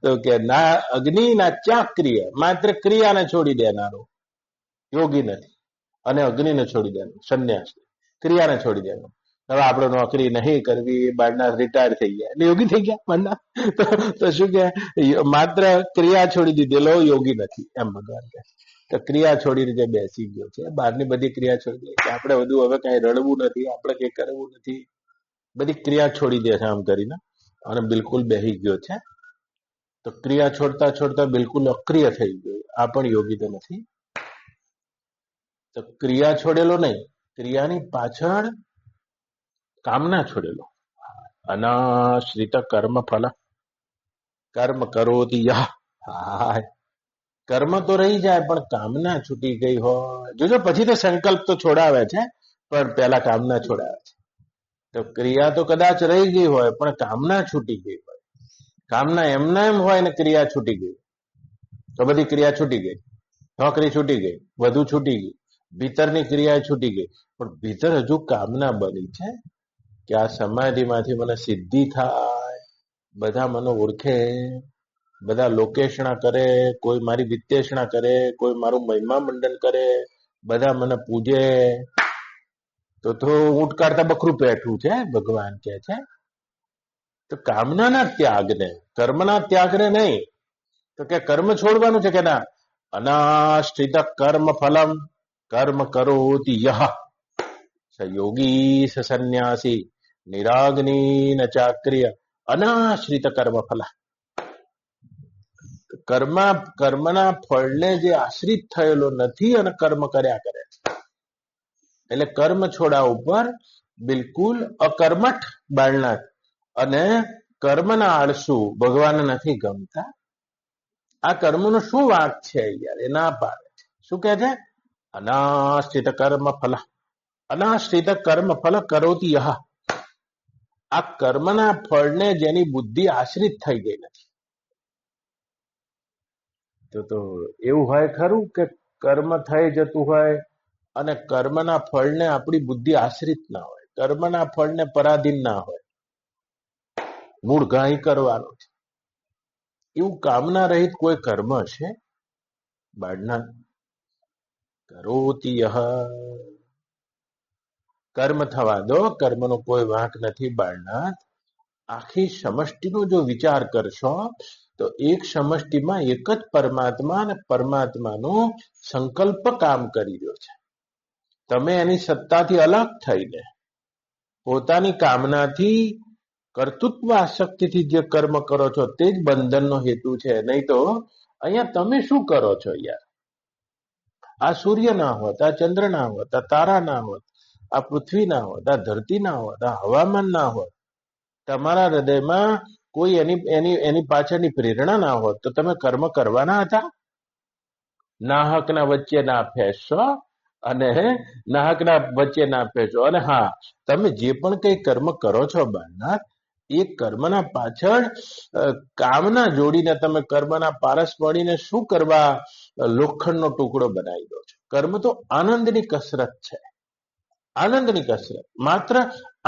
તો કે ના અગ્નિ ના ચાક્રિય, માત્ર ક્રિયાને છોડી દેનારો યોગી નથી, અને અગ્નિને છોડી દેવાનો સંન્યાસ, ક્રિયાને છોડી દેવાનો. હવે આપણે નોકરી નહીં કરવી, બારના રિટાયર થઈ ગયા એટલે યોગી થઈ ગયા બારના, તો શું કે માત્ર ક્રિયા છોડી દીધેલો યોગી નથી, એમ ભગવાન કહે. તો ક્રિયા છોડીને જે બેસી ગયો છે, બહારની બધી ક્રિયા છોડી દે, આપણે બધું હવે કઈ રડવું નથી, આપણે કઈ કરવું નથી, બધી ક્રિયા છોડી દે છે આમ કરીને, અને બિલકુલ બેસી ગયો છે. તો ક્રિયા છોડતા છોડતા બિલકુલ અક્રિય થઈ ગયો, આ પણ યોગી તો નથી. તો ક્રિયા છોડેલો નહીં, ક્રિયાની પાછળ કામના છોડેલો. અનાશ્રિત કર્મ ફલ કર્મ કરોતિ યહ. કર્મ તો રહી જાય, પણ કામના છૂટી ગઈ હોય. જોજો પછી તો સંકલ્પ તો છોડાવે છે, પણ પહેલા કામના છોડાવે છે. તો ક્રિયા તો કદાચ રહી ગઈ હોય, પણ કામના છૂટી ગઈ હોય. કામના એમના એમ હોય ને ક્રિયા છૂટી ગઈ, તો બધી ક્રિયા છૂટી ગઈ. નોકરી છૂટી ગઈ, વધુ છૂટી ગઈ, ભીતરની ક્રિયા છૂટી ગઈ, પણ ભીતર હજુ કામના બની છે કે આ સમાધિમાંથી મને સિદ્ધિ થાય, બધા મને ઓળખે, બધા લોકેશણા કરે, કોઈ મારી વિત્તેષણા કરે, કોઈ મારું મહિમા મંડન કરે, બધા મને પૂજે. તો ઊંટ કાઢતા બકરું પેઠું છે, ભગવાન કે છે. તો કામનાના ત્યાગને, કર્મના ત્યાગને નહીં, તો કે કર્મ છોડવાનું છે કે ના. અનાશ્રિત કર્મ ફલમ કર્મ કરોતિ યહ સ યોગી સ સંન્યાસી નિરાગ્નિ ન ચાક્રિય. અનાશ્રિત કર્મ ફલ, કર્મના ફળને જે આશ્રિત થયેલો નથી અને કર્મ કર્યા કરે છે. એટલે કર્મ છોડા ઉપર બિલકુલ અકર્મઠ બાળનાથ અને કર્મના આળસુ ભગવાન નથી ગમતા. આ કર્મનો શું વાંક છે યાર, એ ના પાડે છે. શું કહે છે? અનાશ્રિત કર્મ ફલ, અનાશ્રિત કર્મ ફલ કરોતિ યહ. આ કર્મના ફળને જેની બુદ્ધિ આશ્રિત થઈ ગઈ નથી. તો એવું હોય ખરું કે કર્મ થઈ જતું હોય અને કર્મના ફળને આપણી બુદ્ધિ આશ્રિત ના હોય, કર્મના ફળને પરાધીન ના હોય, મૂળ ગાય કરવાનો છે એવું કામના રહિત કોઈ કર્મ હશે? બાળના કરોતિ યહ. કર્મ થવા દો, કર્મનો કોઈ વાંક નથી બાળનાથ. આખી સમષ્ટિનો જો વિચાર કરશો તો એક સમષ્ટિમાં એક જ પરમાત્મા અને પરમાત્માનો સંકલ્પ કામ કરી રહ્યો છે. તમે એની સત્તાથી અલગ થઈને પોતાની કામનાથી, કર્તૃત્વ આસક્તિથી જે કર્મ કરો છો તે જ બંધનનો હેતુ છે. નહીં તો અહીંયા તમે શું કરો છો યાર? આ સૂર્ય ના હોત, આ ચંદ્ર ના હોત, આ તારા ના હોત, આ પૃથ્વી ના હોત, આ ધરતી ના હોત, આ હવામાન ના હોત, તમારા હૃદયમાં કોઈ એની પાછળની પ્રેરણા ના હોત તો તમે કર્મ કરવાના હતા? નાહકના વચ્ચે ના ફેંસો અને નાહકના વચ્ચે ના ફેંસો. અને હા, તમે જે પણ કઈ કર્મ કરો છો બાળનાથ, એ કર્મના પાછળ કામના જોડીને તમે કર્મના પારસ પડીને શું કરવા લોખંડનો ટુકડો બનાવી દો છો. કર્મ તો આનંદની કસરત છે, આનંદની કસરત, માત્ર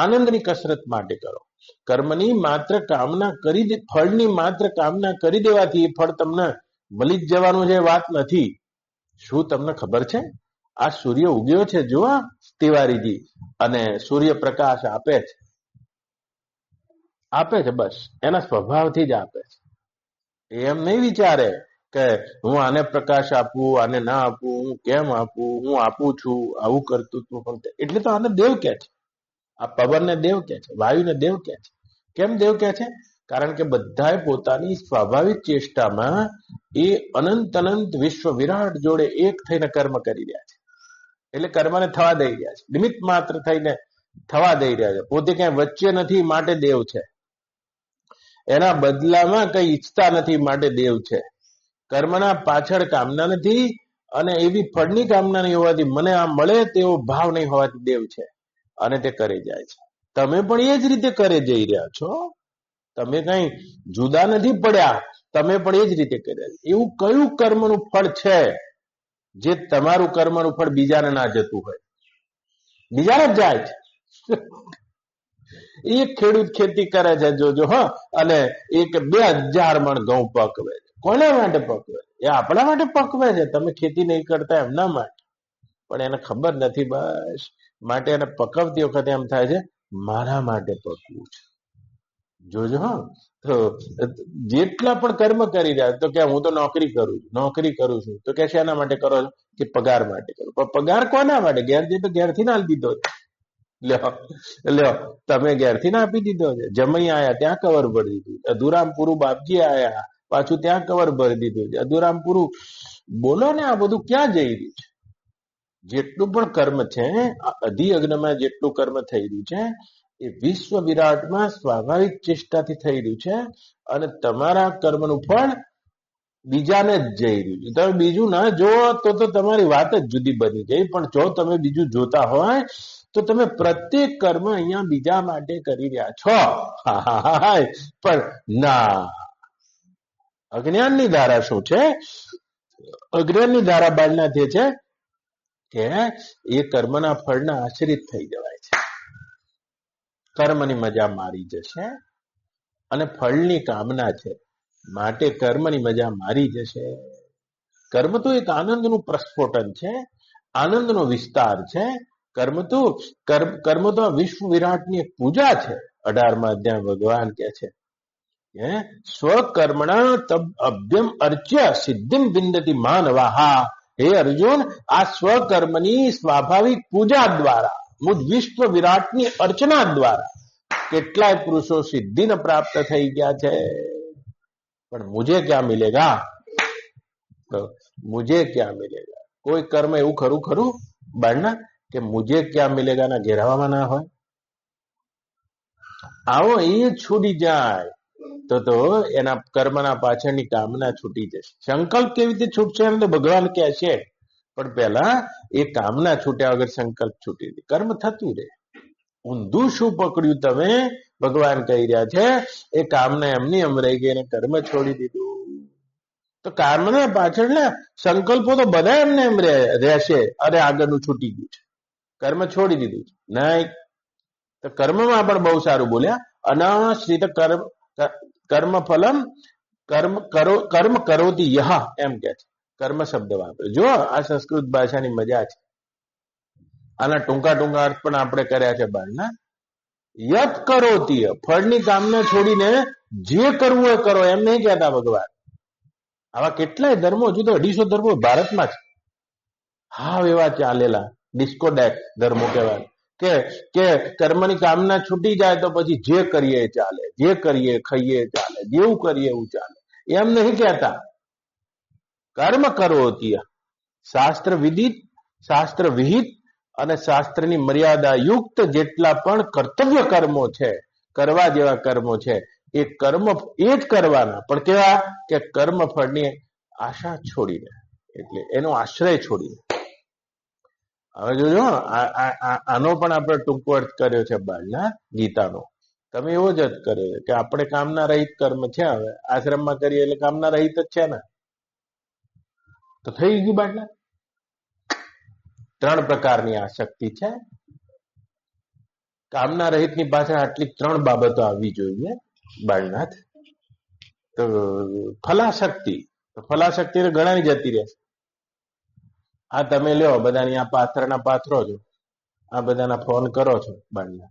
આનંદની કસરત માટે કરો. કર્મની માત્ર કામના કરી ફળની માત્ર કામના કરી દેવાથી એ ફળ તમને મળી જ જવાનું છે, વાત નથી. શું તમને ખબર છે? આ સૂર્ય ઉગ્યો છે જુઓ તિવારીજી, અને સૂર્યપ્રકાશ આપે છે, બસ એના સ્વભાવથી જ આપે છે. એમ નહીં વિચારે કે હું આને પ્રકાશ આપું, આને ના આપું, હું કેમ આપું, હું આપું છું, આવું કરતું તું. એટલે તો આને દેવ કે છે. આ પવનને દેવ કે છે, વાયુને દેવ કે છે. કેમ દેવ કે છે? કારણ કે બધાએ પોતાની સ્વાભાવિક ચેષ્ટામાં એ અનંત વિશ્વ વિરાટ જોડે એક થઈને કર્મ કરી રહ્યા છે. એટલે કર્મને થવા દઈ રહ્યા છે, નિમિત્ત માત્ર થઈને થવા દઈ રહ્યા છે. પોતે ક્યાંય વચ્ચે નથી માટે દેવ છે, એના બદલામાં કઈ ઈચ્છતા નથી માટે દેવ છે. કર્મના પાછળ કામના નથી અને એવી ફળની કામના નહીં હોવાથી મને આ મળે તેવો ભાવ નહીં હોવાથી દેવ છે અને તે કરે જાય છે. તમે પણ એ જ રીતે કરે જઈ રહ્યા છો. તમે કઈ જુદા નથી પડ્યા, તમે પણ એ જ રીતે કર્યા. એવું કયું કર્મનું ફળ છે જે તમારું કર્મનું ફળ બીજાને ના જતું હોય? બીજાને જ જાય છે. એક ખેડૂત ખેતી કરે છે જોજો, હા, અને 2000 મણ ઘઉં પકવે છે. કોના માટે પકવે? એ આપણા માટે પકવે છે. તમે ખેતી નહીં કરતા એમના માટે. પણ એને ખબર નથી, બસ માટે એને પકવતી વખતે એમ થાય છે મારા માટે પકવું છે. જોજો હા, તો જેટલા પણ કર્મ કરી રહ્યા તો કે હું તો નોકરી કરું છું, તો કે શેના માટે કરો છો? કે પગાર માટે કરો. પણ પગાર કોના માટે? ઘેરથી તો ઘેરથી ના આપી દીધો છે. લ્યો તમે ઘેરથી ના આપી દીધો છે. જમઈ આયા ત્યાં કવર ભરી દીધું, અધુરામ પૂરું બાપજી આયા પાછું ત્યાં કવર ભરી દીધું છે, અધુરામ પૂરું. બોલો ને, આ બધું ક્યાં જઈ રહ્યું છે? જેટલું પણ કર્મ છે, અધિયજ્ઞમાં જેટલું કર્મ થઈ રહ્યું છે એ વિશ્વ વિરાટમાં સ્વાભાવિક ચેષ્ટાથી થઈ રહ્યું છે અને તમારા કર્મનું ફળ બીજાને જ જઈ રહ્યું છે. તમે બીજું ના જોવો તો તમારી વાત જ જુદી બની જાય. પણ જો તમે બીજું જોતા હોય તો તમે પ્રત્યેક કર્મ અહીંયા બીજા માટે કરી રહ્યા છો. પણ ના, અજ્ઞાનની ધારા શું છે? અજ્ઞાનની ધારા બાળના તે છે કે એ કર્મના ફળના આશ્રિત થઈ જવાય છે. કર્મની મજા મારી જશે અને ફળની કામના છે માટે કર્મની મજા મારી જશે. કર્મ તો એક આનંદનું પ્રસ્ફોટન છે, આનંદનો વિસ્તાર છે. કર્મ તો આ વિશ્વ વિરાટની એક પૂજા છે. 18મા અધ્યાય ભગવાન કે છે સ્વકર્મણા તબ અભ્યમ અર્ચ્ય સિદ્ધિમ વિંદતિ માનવાહા. હે અર્જુન, આ સ્વકર્મની સ્વાભાવિક પૂજા દ્વારા, મુજ વિશ્વ વિરાટની અર્ચના દ્વારા કેટલાય પુરુષો સિદ્ધિને પ્રાપ્ત થઈ ગયા છે. પણ મુજે ક્યાં મિલેગા? તો મુજે ક્યાં મિલેગા, કોઈ કર્મ એવું ખરું ખરું બાળના કે મુજે ક્યાં મિલેગા ના ઘેરાવામાં ના હોય? આવો એ છૂટી જાય તો એના કર્મના પાછળની કામના છૂટી જશે. સંકલ્પ કેવી રીતે છૂટશે એમ તો ભગવાન કહે છે, પણ પહેલા એ કામના છૂટ્યા વગર સંકલ્પ છૂટી દે, કર્મ થતું રહે. ઊંધું શું પકડ્યું તમે? ભગવાન કહી રહ્યા છે એ કામના એમની એમ રહી ગઈ અને કર્મ છોડી દીધું. તો કામના પાછળ ને સંકલ્પો તો બધા એમને એમ રહેશે. અરે આગળનું છૂટી ગયું છે, કર્મ છોડી દીધું છે. નહીં, તો કર્મમાં પણ બહુ સારું બોલ્યા, અનાશ્રિત કર્મ ફલમ કર્મ કરોતી યહ એમ કે છે. કર્મ શબ્દ વાપરે. જો આ સંસ્કૃત ભાષાની મજા છે. આના ટૂંકા ટૂંકા અર્થ પણ આપણે કર્યા છે બાળના. યત કરોતી, ફળની કામના છોડીને જે કરવું એ કરો એમ નહીં કહેતા ભગવાન. આવા કેટલાય ધર્મો, હજુ તો 250 ધર્મો ભારતમાં છે. હા એવા ચાલેલા ડિસ્કોડેક ધર્મો કહેવાય કે કર્મની કામના છૂટી જાય તો પછી જે કરીએ ચાલે, જે કરીએ ખાઈએ ચાલે, જેવું કરીએ એવું ચાલે, એમ નહીં કહેતા. કર્મ કરોતી, શાસ્ત્ર વિદિત, શાસ્ત્ર વિહિત અને શાસ્ત્રની મર્યાદા યુક્ત જેટલા પણ કર્તવ્ય કર્મો છે, કરવા જેવા કર્મો છે, એ કર્મ એ જ કરવાના, પણ કેવા કે કર્મ ફળની આશા છોડીને, એટલે એનો આશ્રય છોડીને. હવે જોજો, આનો પણ આપણે ટૂંકો અર્થ કર્યો છે બાળના ગીતાનો. તમે એવો જ અર્થ કર્યો કે આપણે કામના રહિત કર્મ છે. હવે આશ્રમમાં કરીએ એટલે કામના રહિત જ છે ને, તો થઈ ગયું બાળના. 3 પ્રકારની આસક્તિ છે. કામના રહિતની પાછળ આટલી 3 બાબતો આવવી જોઈએ બાળનાથ. તો ફલાશક્તિ, ફલાશક્તિ તો ઘણાની જતી રહેશે. આ તમે લ્યો, બધાની આ પાથરના પાથરો છો, આ બધાના ફોન કરો છો બાળના,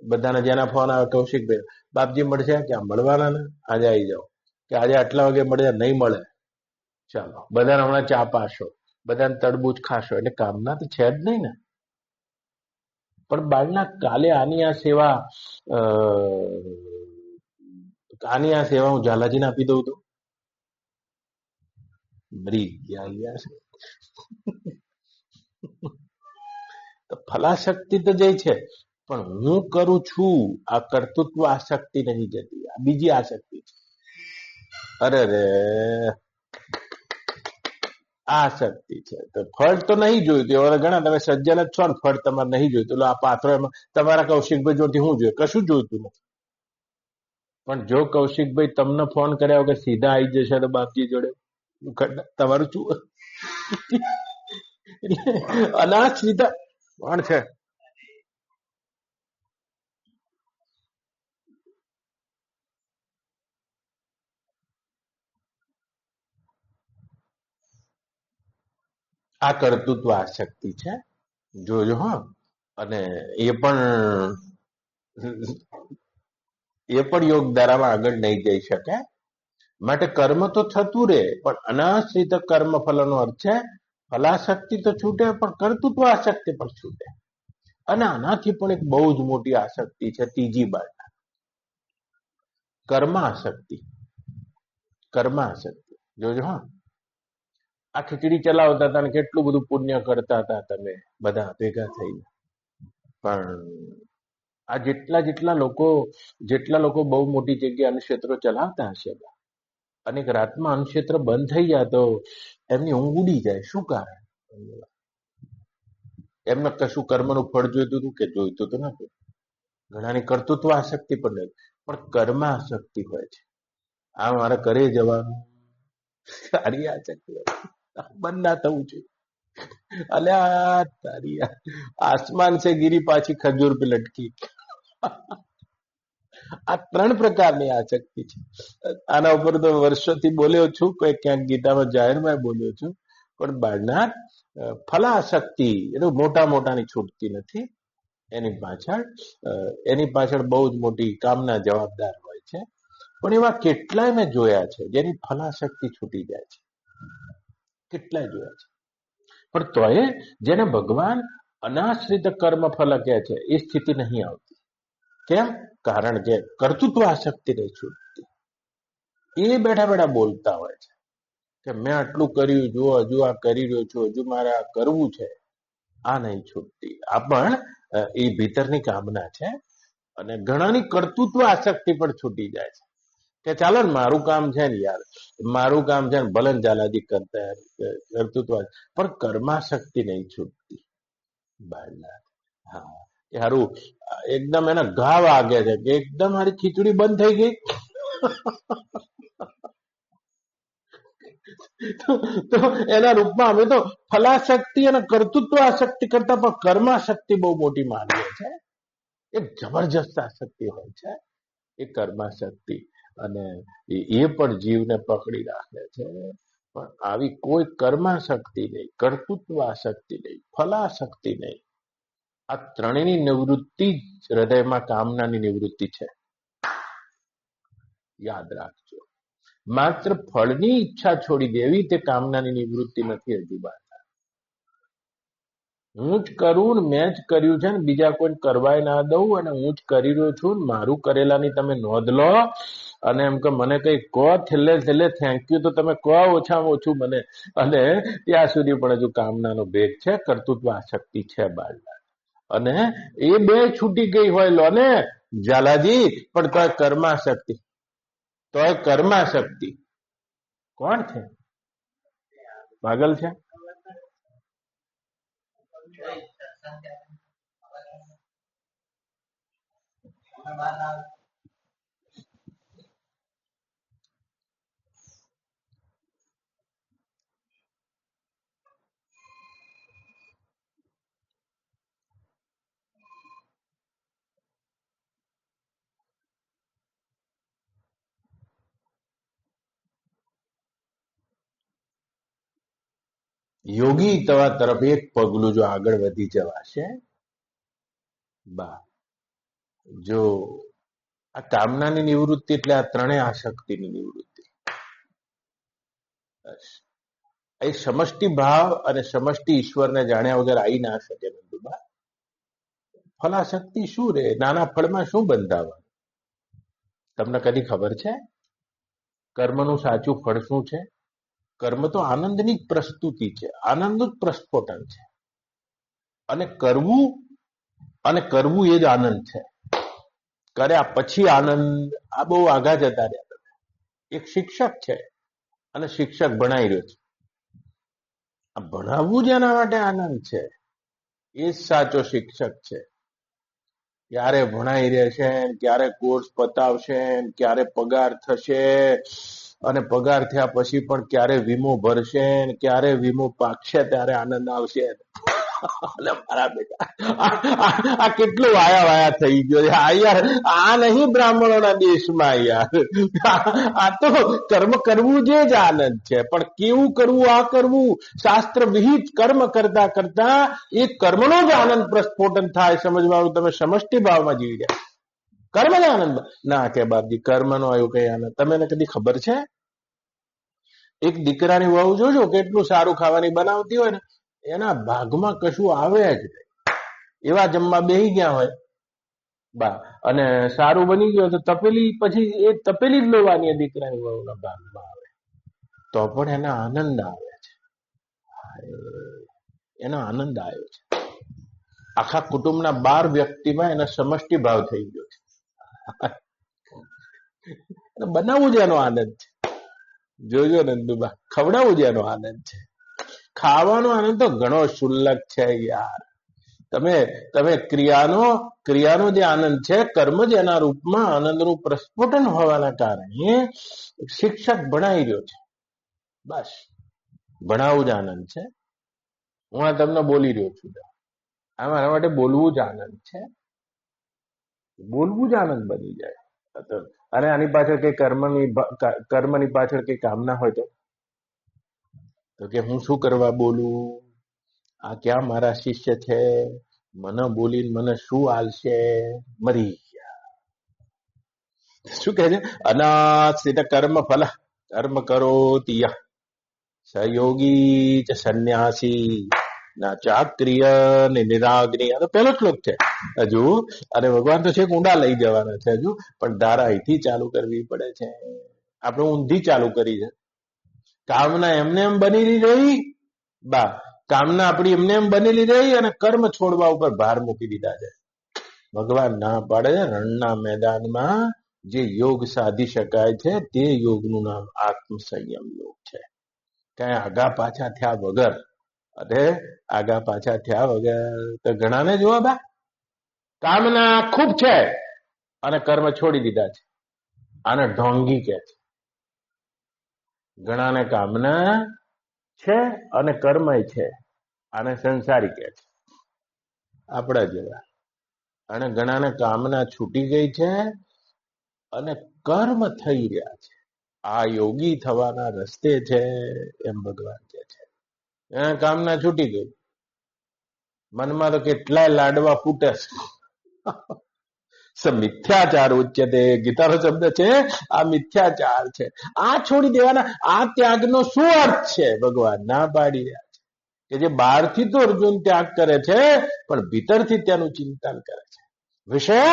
બધાના જેના ફોન આવે, કૌશિકભાઈ બાપજી મળશે, ક્યાં મળવાના ને, આજે આવી જાઓ, કે આજે આટલા વાગે મળે, નહીં મળે, ચાલો બધાને હમણાં ચા પાશો, બધાને તરબૂચ ખાશો, એટલે કામના તો છે જ નહીં ને. પણ બાળના કાલે આની આ સેવા હું ઝાલાજીને આપી દઉં તો મરી ગયા. તો ફલાશક્તિ તો જઈ છે, પણ હું કરું છું આ કર્તૃત્વ આસક્તિ નહીં જતી, આ બીજી આસક્તિ છે. અરે રે આસક્તિ છે. તો ફળ તો નહીં જોયું. એવા ઘણા તમે સજ્જન જ છો ને, ફળ તમારે નહીં જોયું. આ પાત્રો એમાં તમારા કૌશિકભાઈ જોડથી હું જોયું, કશું જોઈતું નથી. પણ જો કૌશિકભાઈ તમને ફોન કર્યા વગર સીધા આવી જશે તો બાપજી જોડે, તમારું શું અનાશ્રિત પણ છે. આ કર્તૃત્વ આસક્તિ છે, જોજો. હા, અને એ પણ યોગ ધારામાં આગળ નહીં જઈ શકે. માટે કર્મ તો થતું રહે, પણ અનાશ્રિત કર્મ ફલનો અર્થ છે ફલાશક્તિ તો છૂટે, પણ કર્તૃત્વ આસક્તિ પણ છૂટે. અને આનાથી પણ એક બહુ જ મોટી આસક્તિ છે, ત્રીજી બાજુ કર્માશક્તિ. કર્માશક્તિ જોજો. હા, આ ખીચડી ચલાવતા હતા ને કેટલું બધું પુણ્ય કરતા હતા તમે બધા ભેગા થઈને, પણ આ જેટલા લોકો બહુ મોટી જગ્યાએ અન્નક્ષેત્રો ચલાવતા હશે, અને એક રાતમાં અન્નક્ષેત્ર બંધ થઈ જાય તો એમની ઊંઘ ઉડી જાય. શું કારણ? એમને કશું કર્મનું ફળ જોઈતું હતું કે જોઈતું તો નથી. ઘણાની કર્તૃત્વ આસક્તિ પણ નથી, પણ કર્મ આસક્તિ હોય છે. આ મારે ઘરે જવાનું, સારી આસક્તિ બંધ ના થવું જોઈએ. અલ્યા તારી આસમાન સે ગીરી પાછી ખજૂર પે લટકી. આ 3 પ્રકારની આસક્તિ છે. આના ઉપર તો વર્ષોથી બોલ્યો છું, કોઈ ક્યાંક ગીતામાં જાહેરમાં બોલ્યો છું. પણ બાળનાર ફલાશક્તિ એટલે મોટાની છૂટતી નથી. એની પાછળ બહુ જ મોટી કામના જવાબદાર હોય છે. પણ એવા કેટલાય મેં જોયા છે જેની ફલાશક્તિ છૂટી જાય છે, કેટલાય જોયા છે. પણ તોય જેને ભગવાન અનાશ્રિત કર્મ ફલ કહે છે એ સ્થિતિ નહીં આવતી. કેમ? કારણ કે કર્તૃત્વ આસક્તિ નહીં છૂટતી. એ બેઠા બોલતા હોય છે કે મેં આટલું કર્યું, જો હજુ આ કરી રહ્યો છું, હજુ મારે આ કરવું છે, આ નહીં છૂટતી. આ પણ એ ભીતરની કામના છે. અને ઘણાની કર્તૃત્વ આસક્તિ પણ છૂટી જાય છે કે ચાલો ને મારું કામ છે ને યાર, મારું કામ છે ને, ભલે ઝાલાજી કરતા કર્તૃત્વ, પણ કર્માશક્તિ નહીં છૂટતી. હા, એ હારું એકદમ એના ઘા વાગે છે કે એકદમ મારી ખીચડી બંધ થઈ ગઈ. તો એના રૂપમાં અમે તો ફલાશક્તિ અને કર્તૃત્વ આસક્તિ કરતા પણ કર્માશક્તિ બહુ મોટી માનીએ છે. એક જબરજસ્ત આસક્તિ હોય છે એ કર્માશક્તિ, અને એ પણ જીવને પકડી રાખે છે. પણ આવી કોઈ કર્માશક્તિ નહીં, કર્તૃત્વ આસક્તિ નહીં, ફલાશક્તિ નહીં. આ ત્રણેયની નિવૃત્તિ જ હૃદયમાં કામનાની નિવૃત્તિ છે. યાદ રાખજો, માત્ર ફળની ઈચ્છા છોડી દેવી તે કામનાની નિવૃત્તિ નથી. હજુ બાદ હું જ કરું ને મેં જ કર્યું છે ને બીજા કોઈ કરવાય ના દઉં, અને હું જ કરી રહ્યો છું, મારું કરેલાની તમે નોંધ લો, અને એમ કે મને કઈ કહો છેલ્લે છેલ્લે થેન્ક યુ તો તમે કહો ઓછામાં ઓછું મને, અને ત્યાં સુધી પણ હજુ કામનાનો ભેદ છે, કર્તૃત્વ આસક્તિ છે બાળક. અને એ બે છૂટી ગઈ હોય લો ને ઝાલાજી, પણ તોય કર્માશક્તિ, તોય કર્માશક્તિ કોણ છે? પાગલ છે? યોગી તવા તરફ એક પગલું જો આગળ વધી જવાશે બા, જો આ કામનાની નિવૃત્તિ એટલે આ ત્રણેય આસક્તિની નિવૃત્તિ. એ સમષ્ટિ ભાવ અને સમષ્ટિ ઈશ્વરને જાણ્યા વગર આવી ના શકે નંદુબા. ફલાશક્તિ શું રે, નાના ફળમાં શું બંધાવવાનું? તમને કદી ખબર છે કર્મનું સાચું ફળ શું છે? કર્મ તો આનંદની જ પ્રસ્તુતિ છે, આનંદનું જ પ્રસ્ફોટન છે. અને કરવું એ જ આનંદ છે. કર્યા પછી આનંદ, આ બહુ આઘા જતા રહ્યા. એક શિક્ષક છે અને શિક્ષક ભણાઈ રહ્યો છે. આ ભણાવવું જ એના માટે આનંદ છે, એ જ સાચો શિક્ષક છે. ક્યારે ભણાઈ રહેશે, ક્યારે કોર્સ પતાવશે, ક્યારે પગાર થશે, અને પગાર થયા પછી પણ ક્યારે વીમો ભરશે, ક્યારે વીમો પાકશે ત્યારે આનંદ આવશે. મારા બેટા આ કેટલું વાયા વાયા થઈ ગયો છે. આ યાર આ નહીં બ્રાહ્મણોના દેશમાં યાર, આ તો કર્મ કરવું જે જ આનંદ છે. પણ કેવું કરવું, આ કરવું, શાસ્ત્ર વિહિત કર્મ કરતા કરતા એ કર્મનો જ આનંદ પ્રસ્ફોટન થાય. સમજવાનું, તમે સમષ્ટિ ભાવમાં જીવી ગયા, કર્મનો આનંદ ના કે બાપજી કર્મનો આવ્યો કઈ આનંદ. તમને કદી ખબર છે? એક દીકરાની વહુ જોજો કેટલું સારું ખાવાની બનાવતી હોય ને, એના ભાગમાં કશું આવે જ નહીં. એવા જમવા બેસી ગયા હોય બા, અને સારું બની ગયું તો તપેલી પછી એ તપેલી જ લેવાની દીકરાની વહુના ભાગમાં આવે, તો પણ એનો આનંદ આવે છે. એનો આનંદ આવ્યો છે. આખા કુટુંબના 12 વ્યક્તિમાં એનો સમષ્ટિ ભાવ થઈ ગયો છે. બનાવવું જ એનો આનંદ છે. જોજો નંદુબા, ખવડાવવું જ એનો આનંદ છે. ખાવાનો આનંદ તો ઘણો શુલ્લક છે યાર. તમે ક્રિયાનો જે આનંદ છે, કર્મ જ એના રૂપમાં આનંદનું પ્રસ્ફોટન હોવાના કારણે શિક્ષક ભણાઈ રહ્યો છે. બસ ભણાવવું જ આનંદ છે. હું આ તમને બોલી રહ્યો છું, આ મારા માટે બોલવું જ આનંદ છે. બોલવું જ આનંદ બની જાય. અને આની પાછળ કઈ કર્મની પાછળ કઈ કામના હોય તો કે હું શું કરવા બોલું, આ ક્યાં મારા શિષ્ય છે, મને બોલીને મને શું આલશે, મરી ગયા. શું કહે છે? અનાશ્રિત કર્મ ફલ કર્મ કરો તિય સહયોગી ચ સંન્યાસી ના ચાક્રિય ને નિરાગ્નિ. આ તો પહેલો શ્લોક છે હજુ, અને ભગવાન તો છેક ઊંડા લઈ જવાના છે હજુ, પણ ધારા અહીંથી ચાલુ કરવી પડે છે. આપણે ઊંધી ચાલુ કરી છે. કામના એમને એમ બનેલી રહી, કામના આપણી એમને એમ બનેલી રહી અને કર્મ છોડવા ઉપર ભાર મૂકી દીધા છે. ભગવાન ના પાડે રણના મેદાનમાં જે યોગ સાધી શકાય છે તે યોગનું નામ આત્મ સંયમ યોગ છે. કઈ આગા પાછા થયા વગર. અને આગા પાછા થયા વગર તો ઘણાને જોવા બા કામના ખૂબ છે અને કર્મ છોડી દીધા છે. આને ઢોંગી કે છે. ઘણાને કામના છે અને કર્મય છે, આને સંસારી કે છે, આપણા જેવા. અને ઘણાને કામના છૂટી ગઈ છે અને કર્મ થઈ રહ્યા છે. આ યોગી થવાના રસ્તે છે એમ ભગવાન કે છે. એને કામના છૂટી ગઈ, મનમાં તો કેટલાય લાડવા ફૂટે છે. મિથ્યાચાર ઉચ્યતે, ગીતાનો શબ્દ છે આ મિથ્યાચાર છે. આ છોડી દેવાના, આ ત્યાગનો શું અર્થ છે? ભગવાન ના પાડી રહ્યા છે કે જે બહારથી તો અર્જુન ત્યાગ કરે છે પણ ભીતરથી તેનું ચિંતન કરે છે. વિષય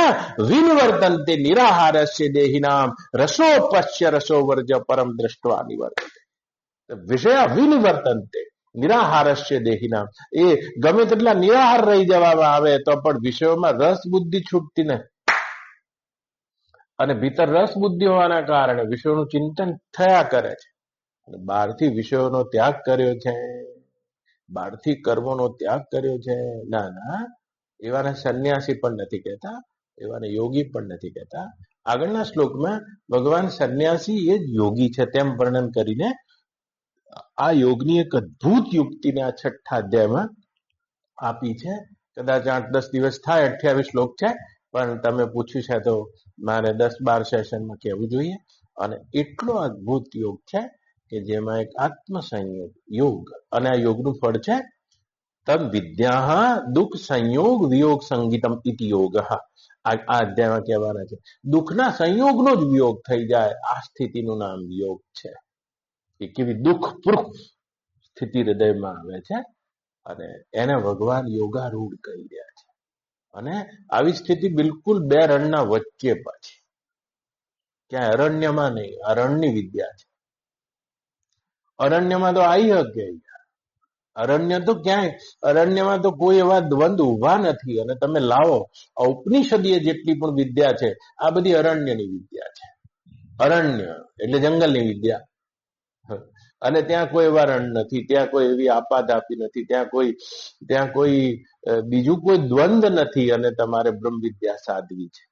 વિનિવર્તન્તે નિરાહારસ્ય દેહિનામ રસોપસ્ય રસો વર્જ પરમ દ્રષ્ટવા નિવર્તતે. વિષય વિનિવર્તન્તે નિરાહારસ્ય દેહિનામ, એ ગમે તેટલા નિરાહાર રહી જવામાં આવે તો પણ વિષયોમાં રસ બુદ્ધિ છૂટતી નથી. અને ભીતર રસ બુદ્ધિ હોવાના કારણે વિષયોનું ચિંતન થયા કરે છે. અને બહારથી વિષયોનો ત્યાગ કર્યો છે, બહારથી કર્મોનો ત્યાગ કર્યો છે. ના ના, એવાને સંન્યાસી પણ નથી કહેતા, એવાને યોગી પણ નથી કહેતા. આગળના શ્લોકમાં ભગવાન સંન્યાસી એ જ યોગી છે તેમ વર્ણન કરીને આ યોગની એક અદ્ભુત યુક્તિને આ 6થા અધ્યાયમાં આપી છે. કદાચ 8-10 દિવસ થાય, 28 શ્લોક છે, પણ તમે પૂછ્યું છે તો મારે 10-12 સેશનમાં કહેવું જોઈએ. અને એટલો અદ્ભુત યોગ છે કે જેમાં એક આત્મસંયોગ યોગ, અને આ યોગનું ફળ છે તદ વિદ્યા દુઃખ સંયોગ વિયોગ સંગીતમ ઇતિ યોગ. આ અધ્યાયમાં કહેવાના છે દુઃખના સંયોગનો જ વિયોગ થઈ જાય, આ સ્થિતિનું નામ યોગ છે. એ કેવી દુઃખપૂર્ણ સ્થિતિ હૃદયમાં આવે છે અને એને ભગવાન યોગારૂઢ કહી રહ્યા છે. અને આવી સ્થિતિ બિલકુલ બે રણના વચ્ચે પાછી, ક્યાંય અરણ્યમાં નહીં. અરણ્યની વિદ્યા છે. અરણ્યમાં તો આવી શકે, અરણ્ય તો ક્યાંય, અરણ્યમાં તો કોઈ એવા દ્વંદ ઉભા નથી. અને તમે લાવો ઔપનિષદીય જેટલી પણ વિદ્યા છે આ બધી અરણ્યની વિદ્યા છે. અરણ્ય એટલે જંગલની વિદ્યા. અને ત્યાં કોઈ એવા રણ નથી, ત્યાં કોઈ એવી આપાધાપી નથી, ત્યાં કોઈ બીજું કોઈ દ્વંદ નથી અને તમારે બ્રહ્મ વિદ્યા સાધવી છે.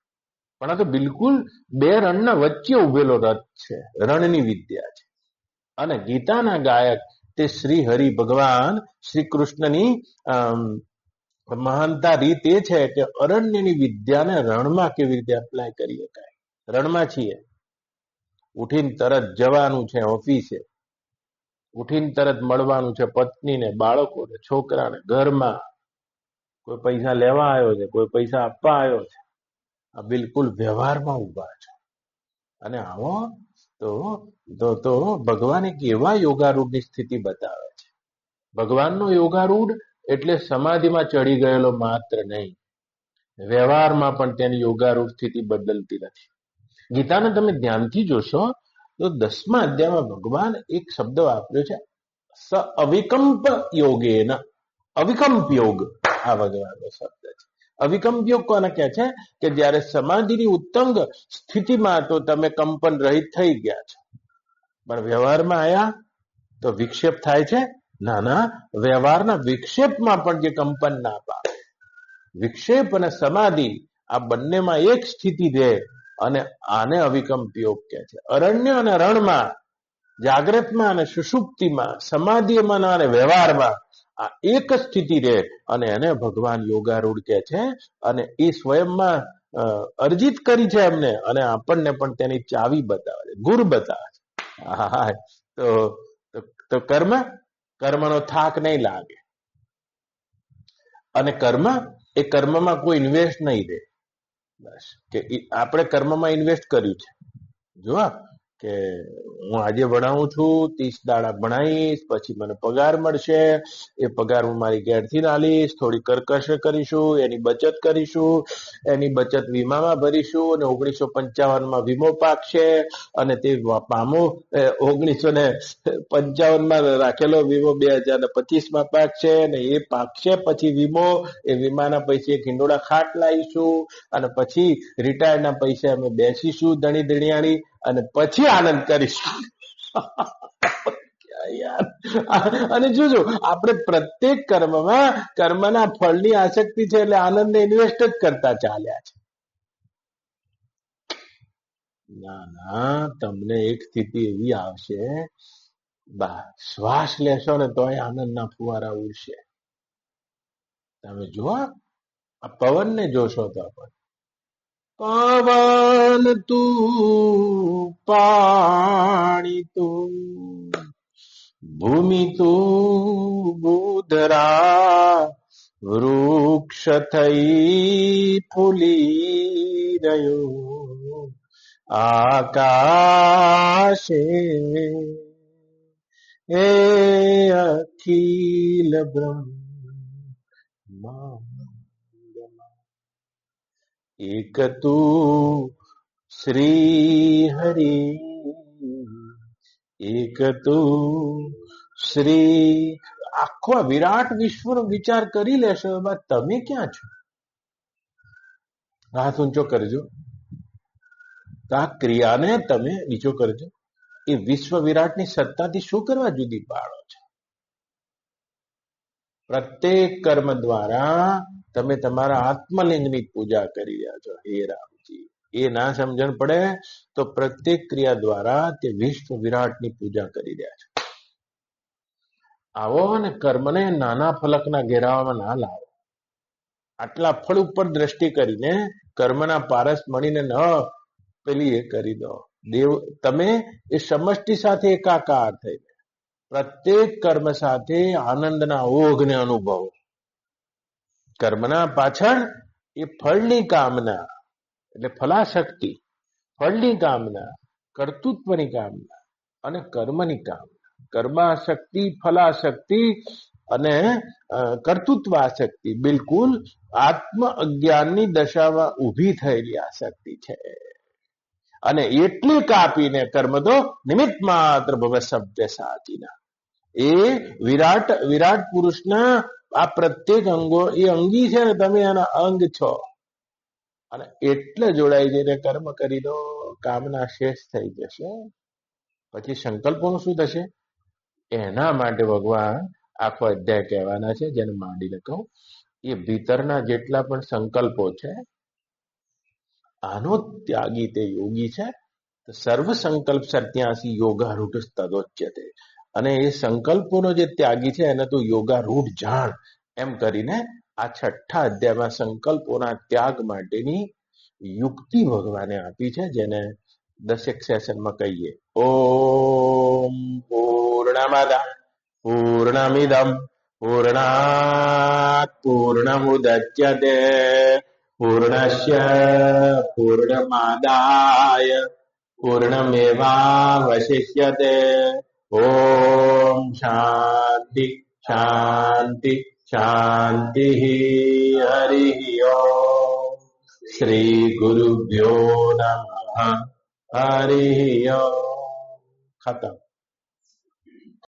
પણ આ તો બિલકુલ બે રણના વચ્ચે ઉભેલો રથ છે, રણની વિદ્યા છે. અને ગીતાના ગાયક તે શ્રી હરિ ભગવાન શ્રી કૃષ્ણની મહાનતા રીત એ છે કે અરણ્યની વિદ્યાને રણમાં કેવી રીતે એપ્લાય કરી શકાય. રણમાં છીએ, ઉઠીને તરત જવાનું છે ઓફિસે, ઉઠીને તરત મળવાનું છે પત્નીને, બાળકોને, છોકરાને, ઘરમાં. કોઈ પૈસા લેવા આવ્યો છે, કોઈ પૈસા આપવા આવ્યો છે. આ બિલકુલ વ્યવહારમાં ઉભા છે. અને આવો તો ભગવાન એક એવા યોગારૂઢની સ્થિતિ બતાવે છે. ભગવાનનો યોગારૂઢ એટલે સમાધિમાં ચડી ગયેલો માત્ર નહીં, વ્યવહારમાં પણ તેની યોગારૂઢ સ્થિતિ બદલતી નથી. ગીતાને તમે ધ્યાનથી જોશો તો 10મા અધ્યાયમાં ભગવાન એક શબ્દ વાપર્યો છે, સ અવિકલ્પ યોગેન. અવિકલ્પ યોગ આ ભગવાનનો શબ્દ છે. અવિકલ્પ યોગ કોને કહે છે? કે જ્યારે સમાધિની ઉત્તંગ સ્થિતિમાં તો તમે કંપન રહિત થઈ ગયા છો, પણ વ્યવહારમાં આયા તો વિક્ષેપ થાય છે. નાના, વ્યવહારના વિક્ષેપમાં પણ જે કંપન ના પામે, વિક્ષેપ અને સમાધિ આ બંનેમાં એક સ્થિતિ રહે, અને આને અવિકલ્પ યોગ કહે છે. અરણ્ય અને રણમાં, જાગ્રતમાં અને સુષુપ્તિમાં, સમાધિમાં અને વ્યવહારમાં આ એક સ્થિતિ રહે, અને એને ભગવાન યોગારૂઢ કહે છે. અને એ સ્વયંમાં અર્જિત કરી છે એમને, અને આપણને પણ તેની ચાવી બતાવે છે, ગુર બતાવે છે. તો કર્મનો થાક નહીં લાગે. અને એ કર્મમાં કોઈ ઇન્વેસ્ટ નહીં રહે. બસ કે આપણે કર્મમાં ઇન્વેસ્ટ કર્યું છે. જો કે હું આજે ભણાવું છું, 30 દાડા ભણાવીશ, પછી મને પગાર મળશે, એ પગાર હું મારી ઘેરથી આલીશ, થોડી કરકશ કરીશું, એની બચત કરીશું, એની બચત વીમામાં ભરીશું, અને 1955 વીમો પાકશે, અને તે પામો 1955 રાખેલો વીમો 2025 પાકશે, અને એ પાકશે પછી વીમો, એ વીમાના પૈસે એક હિંડોળા ખાટ લાવીશું, અને પછી રિટાયરના પૈસે અમે બેસીશું ધણી ધણિયાળી, અને પછી આનંદ કરીશું. યાર, અને જોજો આપણે પ્રત્યેક કર્મમાં કર્મના ફળની આસક્તિ છે, એટલે આનંદને ઇન્વેસ્ટ જ કરતા ચાલ્યા છે. ના ના, તમને એક સ્થિતિ એવી આવશે, શ્વાસ લેશો ને તોય આનંદના ફુવારા ઉડશે. તમે જુઓ, આ પવનને જોશો તો પણ પવન તું, પાણી તું, ભૂમિ તું, ભૂધરા, વૃક્ષ થઈ ફૂલી રહ્યો, આકાશે એ અખિલ બ્રહ્માંડ, એક તું શ્રી હરિ, એક તું શ્રી. આખો વિરાટ વિશ્વનો વિચાર કરી લેશો, બાદ તમે ક્યાં છો? હાથ ઊંચો કરજો, આ ક્રિયાને તમે નીચો કરજો. એ વિશ્વ વિરાટની સત્તાથી શું કરવા જુદી પાડો છો? પ્રત્યેક કર્મ દ્વારા તમે તમારા આત્મલિંગની પૂજા કરી રહ્યા છો. હે રામજી, એ ના સમજણ પડે તો પ્રત્યેક ક્રિયા દ્વારા તે વિશ્વ વિરાટની પૂજા કરી રહ્યા છો. આવો ને કર્મને નાના ફલકના ઘેરાવામાં ના લાવો. આટલા ફળ ઉપર દ્રષ્ટિ કરીને કર્મના પારસ મળીને ન પેલી એ કરી દો. દેવ તમે એ સમષ્ટિ સાથે એકાકાર થઈ પ્રત્યેક કર્મ સાથે આનંદના ઓઘને અનુભવો. કર્મના પાછળ એ ફળની કામના, એટલે ફલાશક્તિ, ફળની કામના, કર્તૃત્વની કામના અને કર્મની કામના. કર્માશક્તિ, ફલાશક્તિ અને કર્તૃત્વાશક્તિ બિલકુલ આત્મ અજ્ઞાનની દશામાં ઊભી થયેલી આસક્તિ છે. અને એટલી કાપીને કર્મ તો નિમિત્ત માત્ર ભવ સભ્ય સાચીના. એ વિરાટ વિરાટ પુરુષના આ પ્રત્યેક અંગો એ અંગી છે ને, તમે એના અંગ છો. અને એટલે જોડાઈ જઈને કર્મ કરી દો, કામના શેષ થઈ જશે. પછી સંકલ્પોનું શું થશે? એના માટે ભગવાન આખો અધ્યાય કહેવાના છે, જેને માંડીને કહું, એ ભીતરના જેટલા પણ સંકલ્પો છે, આનો ત્યાગી તે યોગી છે. સર્વ સંકલ્પ સત્યાસી યોગારૂઢ તદોચ્યતે. અને એ સંકલ્પોનો જે ત્યાગી છે એને તું યોગારૂઢ જાણ, એમ કરીને આ 6ઠ્ઠા અધ્યાયમાં સંકલ્પોના ત્યાગ માટેની યુક્તિ ભગવાને આપી છે, જેને 10 સેશનમાં કહીએ. ઓમ પૂર્ણમદ પૂર્ણમિદમ પૂર્ણાત પૂર્ણમુદચ્યતે પૂર્ણસ્ય પૂર્ણમાદાય પૂર્ણમેવાવશિષ્યતે. ઓમ શાંતિ શાંતિ શાંતિ. હરિ ઓમ. શ્રી ગુરુભ્યો નમઃ. હરિ ઓમ. ખતમ.